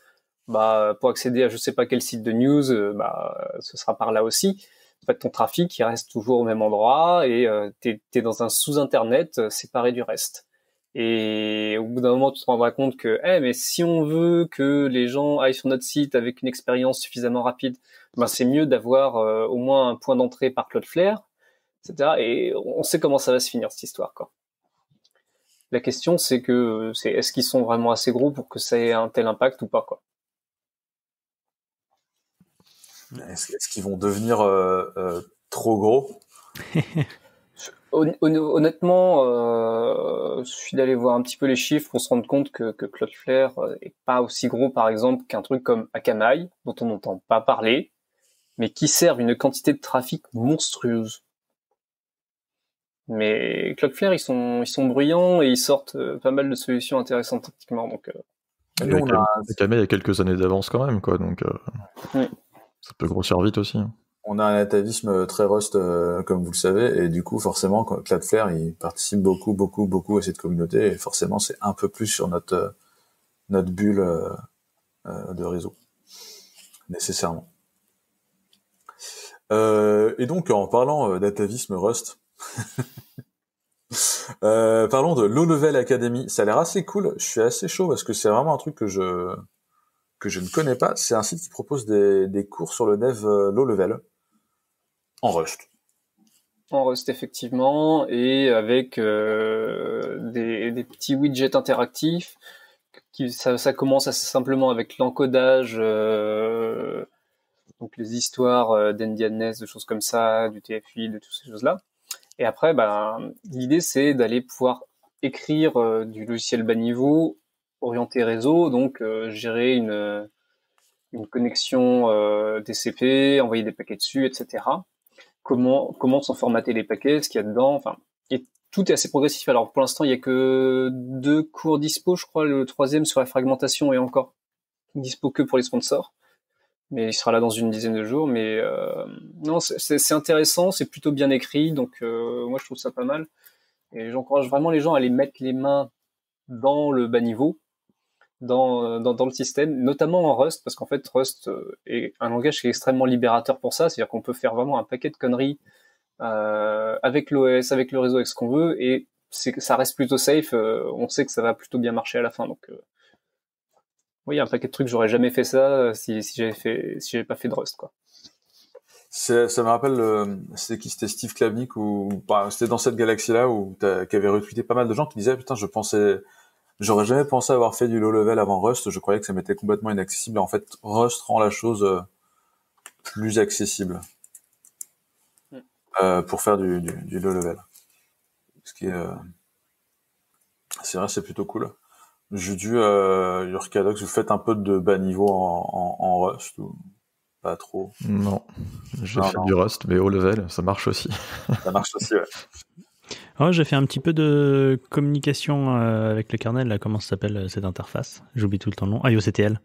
[SPEAKER 4] pour accéder à je sais pas quel site de news, ce sera par là aussi. En fait, ton trafic, il reste toujours au même endroit et t'es dans un sous-internet séparé du reste. Et au bout d'un moment, tu te rendras compte que, mais si on veut que les gens aillent sur notre site avec une expérience suffisamment rapide, c'est mieux d'avoir au moins un point d'entrée par Cloudflare, etc. Et on sait comment ça va se finir, cette histoire, quoi. La question, c'est est-ce qu'ils sont vraiment assez gros pour que ça ait un tel impact ou pas, quoi.
[SPEAKER 1] Est-ce qu'ils vont devenir trop gros?
[SPEAKER 4] Honnêtement, je suis d'aller voir un petit peu les chiffres pour se rendre compte que Cloudflare est pas aussi gros, par exemple, qu'un truc comme Akamai, dont on n'entend pas parler, mais qui servent une quantité de trafic monstrueuse. Mais Cloudflare, ils sont bruyants et ils sortent pas mal de solutions intéressantes techniquement. Donc,
[SPEAKER 3] Akamai a quelques années d'avance quand même, quoi. Donc,
[SPEAKER 4] oui.
[SPEAKER 3] Ça peut grossir vite aussi.
[SPEAKER 1] On a un atavisme très Rust, comme vous le savez, et du coup, forcément, Cloudflare, il participe beaucoup à cette communauté, et forcément, c'est un peu plus sur notre bulle de réseau, nécessairement. Et donc, en parlant d'atavisme Rust, parlons de Low Level Academy. Ça a l'air assez cool. Je suis assez chaud parce que c'est vraiment un truc que je ne connais pas. C'est un site qui propose des cours sur le dev Low Level. En Rust.
[SPEAKER 4] En Rust, effectivement, et avec des petits widgets interactifs. Ça commence assez simplement avec l'encodage, donc les histoires d'Endianness, de choses comme ça, du TF8, de toutes ces choses-là. Et après, l'idée, c'est d'aller pouvoir écrire du logiciel bas niveau, orienté réseau, donc gérer une connexion TCP, envoyer des paquets dessus, etc. Comment sont formatés les paquets, ce qu'il y a dedans, enfin, et tout est assez progressif. Alors pour l'instant, il y a que 2 cours dispo, je crois, le 3e sur la fragmentation est encore dispo que pour les sponsors, mais il sera là dans une dizaine de jours. Mais non, c'est intéressant, c'est plutôt bien écrit, donc moi je trouve ça pas mal. Et j'encourage vraiment les gens à aller mettre les mains dans le bas niveau, dans le système, notamment en Rust, parce qu'en fait Rust est un langage qui est extrêmement libérateur pour ça, c'est-à-dire qu'on peut faire vraiment un paquet de conneries avec l'OS, avec le réseau, avec ce qu'on veut, et ça reste plutôt safe, on sait que ça va plutôt bien marcher à la fin, donc oui, il y a un paquet de trucs, j'aurais jamais fait ça si j'avais pas fait de Rust, quoi.
[SPEAKER 1] Ça me rappelle, c'était Steve Klabnik c'était dans cette galaxie-là qui avait retweeté pas mal de gens qui disaient putain, j'aurais jamais pensé avoir fait du low level avant Rust, je croyais que ça m'était complètement inaccessible. En fait, Rust rend la chose plus accessible pour faire du low level. Ce qui est, c'est vrai, c'est plutôt cool. Judu, Yurkadox, vous faites un peu de bas niveau en Rust ou pas trop?
[SPEAKER 3] Non, j'ai fait du Rust, mais haut level, ça marche aussi.
[SPEAKER 1] Ça marche aussi, ouais.
[SPEAKER 2] Oh, j'ai fait un petit peu de communication avec le kernel, là, comment ça s'appelle cette interface? J'oublie tout le temps le nom. IOCTL.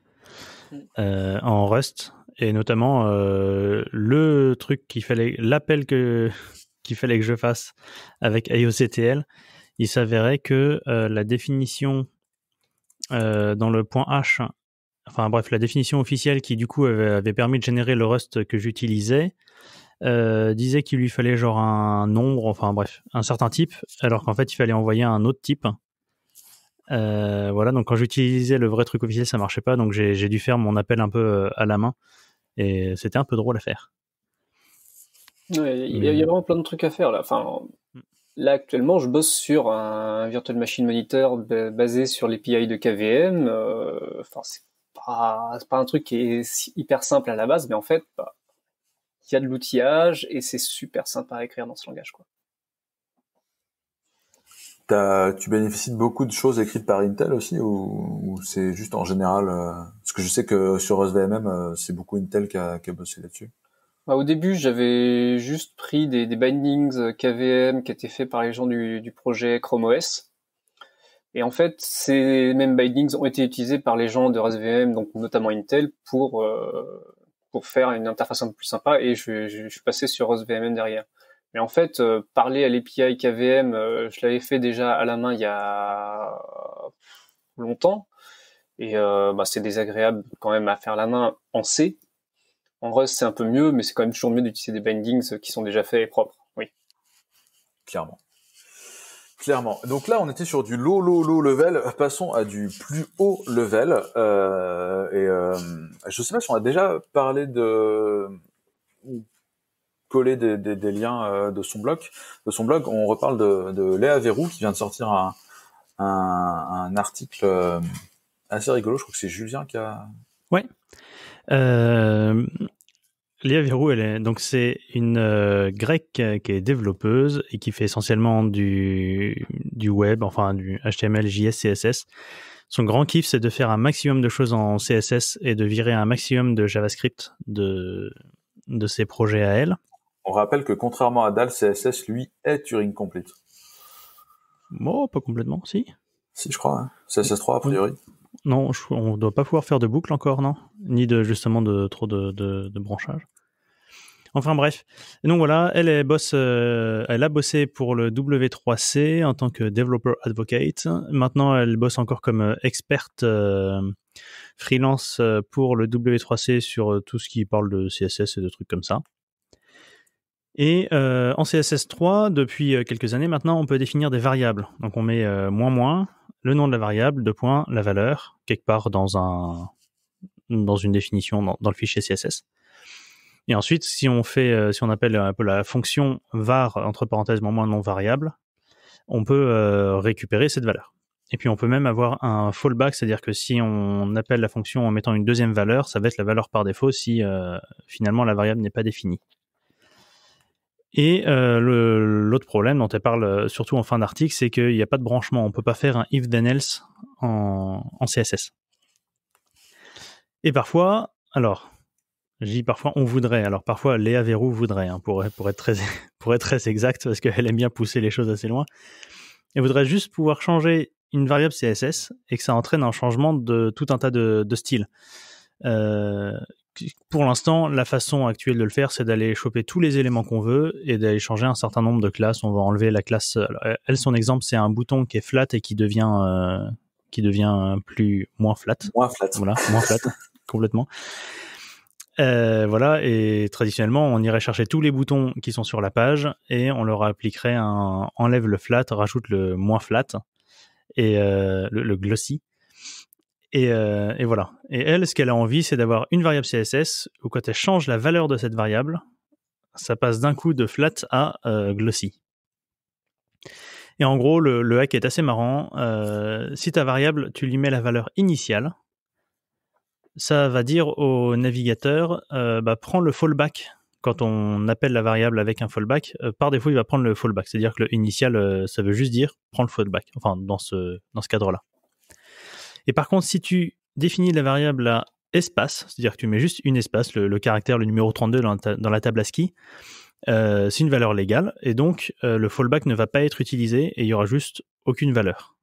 [SPEAKER 2] En Rust. Et notamment, le truc l'appel qu'il fallait que je fasse avec IOCTL, il s'avérait que la définition dans le point H, enfin bref, la définition officielle qui du coup avait permis de générer le Rust que j'utilisais, disait qu'il lui fallait genre un nombre, enfin bref, un certain type, alors qu'en fait il fallait envoyer un autre type. Voilà, donc quand j'utilisais le vrai truc officiel, ça marchait pas, donc j'ai dû faire mon appel un peu à la main, et c'était un peu drôle à faire.
[SPEAKER 4] Ouais, il y a vraiment plein de trucs à faire là. Enfin, là actuellement, je bosse sur un Virtual Machine Monitor basé sur l'API de KVM. Enfin, c'est pas un truc qui est hyper simple à la base, mais en fait, il y a de l'outillage et c'est super sympa à écrire dans ce langage, quoi.
[SPEAKER 1] Tu bénéficies de beaucoup de choses écrites par Intel aussi, ou c'est juste en général parce que je sais que sur RustVMM, c'est beaucoup Intel qui a bossé là-dessus.
[SPEAKER 4] Au début, j'avais juste pris des bindings KVM qui étaient faits par les gens du projet Chrome OS. Et en fait, ces mêmes bindings ont été utilisés par les gens de ResVM, donc notamment Intel, pour faire une interface un peu plus sympa, et je suis passé sur ResVMN derrière. Mais en fait, parler à l'API KVM, je l'avais fait déjà à la main il y a longtemps, et c'est désagréable quand même à faire la main en C. En Rust, c'est un peu mieux, mais c'est quand même toujours mieux d'utiliser des bindings qui sont déjà faits et propres. Oui.
[SPEAKER 1] Clairement. Donc là, on était sur du low level. Passons à du plus haut level. Je sais pas si on a déjà parlé de coller des liens de son blog. On reparle de Léa Verrou qui vient de sortir un article assez rigolo. Je crois que c'est Julien qui a.
[SPEAKER 2] Ouais. Léa Verrou, c'est une grecque qui est développeuse et qui fait essentiellement du web, enfin du HTML, JS, CSS. Son grand kiff, c'est de faire un maximum de choses en CSS et de virer un maximum de JavaScript de ses projets à elle.
[SPEAKER 1] On rappelle que contrairement à Dal, CSS, lui, est Turing complete.
[SPEAKER 2] Oh, pas complètement, si.
[SPEAKER 1] Si, je crois. Hein. CSS3, a priori.
[SPEAKER 2] Non, on doit pas pouvoir faire de boucle encore, non? Ni justement de trop de branchage. Enfin bref. Et donc voilà, elle a bossé pour le W3C en tant que Developer Advocate. Maintenant, elle bosse encore comme experte freelance pour le W3C sur tout ce qui parle de CSS et de trucs comme ça. Et en CSS3, depuis quelques années maintenant, on peut définir des variables. Donc on met moins, le nom de la variable, la valeur, quelque part dans une définition dans le fichier CSS. Et ensuite, si on appelle un peu la fonction var, entre parenthèses, moins non variable, on peut récupérer cette valeur. Et puis on peut même avoir un fallback, c'est-à-dire que si on appelle la fonction en mettant une deuxième valeur, ça va être la valeur par défaut si finalement la variable n'est pas définie. Et l'autre problème dont elle parle surtout en fin d'article, c'est qu'il n'y a pas de branchement. On ne peut pas faire un if then else en CSS. Et parfois, je dis parfois on voudrait. Alors parfois Léa Verrou voudrait, pour être très exact, parce qu'elle aime bien pousser les choses assez loin. Elle voudrait juste pouvoir changer une variable CSS et que ça entraîne un changement de tout un tas de styles. Pour l'instant, la façon actuelle de le faire, c'est d'aller choper tous les éléments qu'on veut et d'aller changer un certain nombre de classes. On va enlever la classe. Elle, son exemple, c'est un bouton qui est flat et qui devient moins flat. Voilà, moins flat, complètement. Voilà, et traditionnellement, on irait chercher tous les boutons qui sont sur la page et on leur appliquerait enlève le flat, rajoute le moins flat et le glossy. Et voilà. Et elle, ce qu'elle a envie, c'est d'avoir une variable CSS où quand elle change la valeur de cette variable, ça passe d'un coup de flat à glossy. Et en gros, le hack est assez marrant. Si ta variable, tu lui mets la valeur initiale, ça va dire au navigateur, prends le fallback. Quand on appelle la variable avec un fallback, par défaut, il va prendre le fallback. C'est-à-dire que le initial, ça veut juste dire prends le fallback. Enfin, dans ce cadre-là. Et par contre, si tu définis la variable à espace, c'est-à-dire que tu mets juste une espace, le caractère, le numéro 32 dans la table ASCII, c'est une valeur légale, et donc le fallback ne va pas être utilisé, et il y aura juste aucune valeur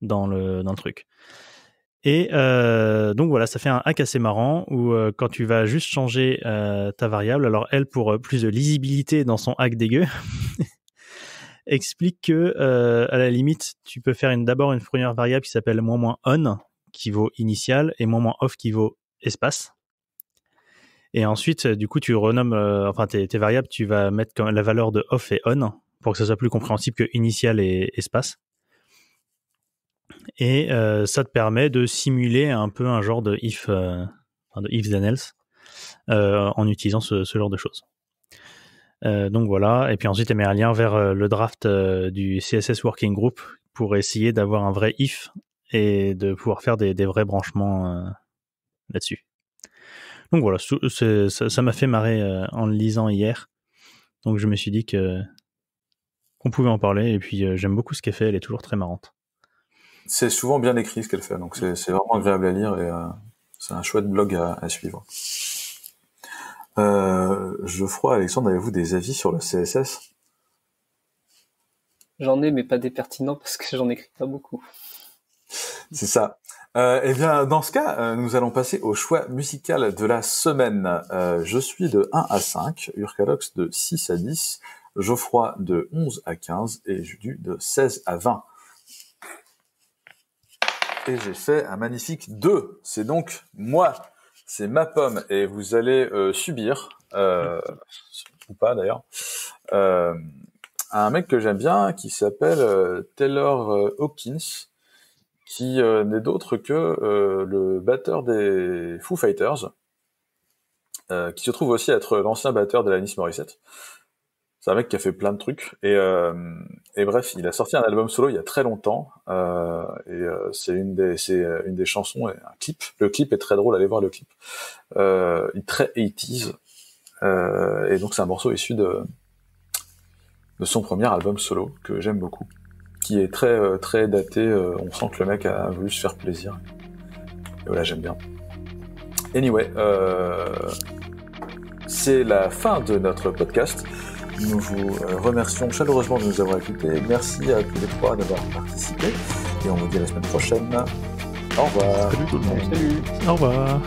[SPEAKER 2] dans le truc. Et donc voilà, ça fait un hack assez marrant, où quand tu vas juste changer ta variable, alors elle, pour plus de lisibilité dans son hack dégueu, explique que à la limite, tu peux faire d'abord une première variable qui s'appelle -on, qui vaut initial, et -off qui vaut espace. Et ensuite, du coup, tu renommes tes variables, tu vas mettre comme la valeur de off et on pour que ça soit plus compréhensible que initial et espace. Et ça te permet de simuler un peu un genre de if then else en utilisant ce genre de choses. Donc voilà, et puis ensuite elle met un lien vers le draft du CSS Working Group pour essayer d'avoir un vrai if et de pouvoir faire des vrais branchements là-dessus. Donc voilà, ça m'a fait marrer en le lisant hier, donc je me suis dit qu'on pouvait en parler, et puis j'aime beaucoup ce qu'elle fait, elle est toujours très marrante.
[SPEAKER 1] C'est souvent bien écrit ce qu'elle fait, donc c'est vraiment agréable à lire, et c'est un chouette blog à suivre. Geoffroy, Alexandre, avez-vous des avis sur le CSS ?
[SPEAKER 4] J'en ai, mais pas des pertinents parce que j'en écris pas beaucoup.
[SPEAKER 1] C'est ça. Eh bien, dans ce cas, nous allons passer au choix musical de la semaine. Je suis de 1 à 5, Urcalox de 6 à 10, Geoffroy de 11 à 15 et Judu de 16 à 20. Et j'ai fait un magnifique 2. C'est donc moi, c'est ma pomme, et vous allez subir, ou pas d'ailleurs, un mec que j'aime bien qui s'appelle Taylor Hawkins, qui n'est d'autre que le batteur des Foo Fighters, qui se trouve aussi être l'ancien batteur d'Alanis Morissette. C'est un mec qui a fait plein de trucs, et bref, il a sorti un album solo il y a très longtemps, c'est une des chansons et un clip. Le clip est très drôle, allez voir le clip. Il est très 80s, et donc c'est un morceau issu de son premier album solo que j'aime beaucoup, qui est très très daté. On sent que le mec a voulu se faire plaisir. Et voilà, j'aime bien. Anyway, c'est la fin de notre podcast. Nous vous remercions chaleureusement de nous avoir écoutés. Merci à tous les trois d'avoir participé. Et on vous dit à la semaine prochaine. Au revoir.
[SPEAKER 3] Salut tout le monde.
[SPEAKER 4] Salut.
[SPEAKER 2] Au revoir.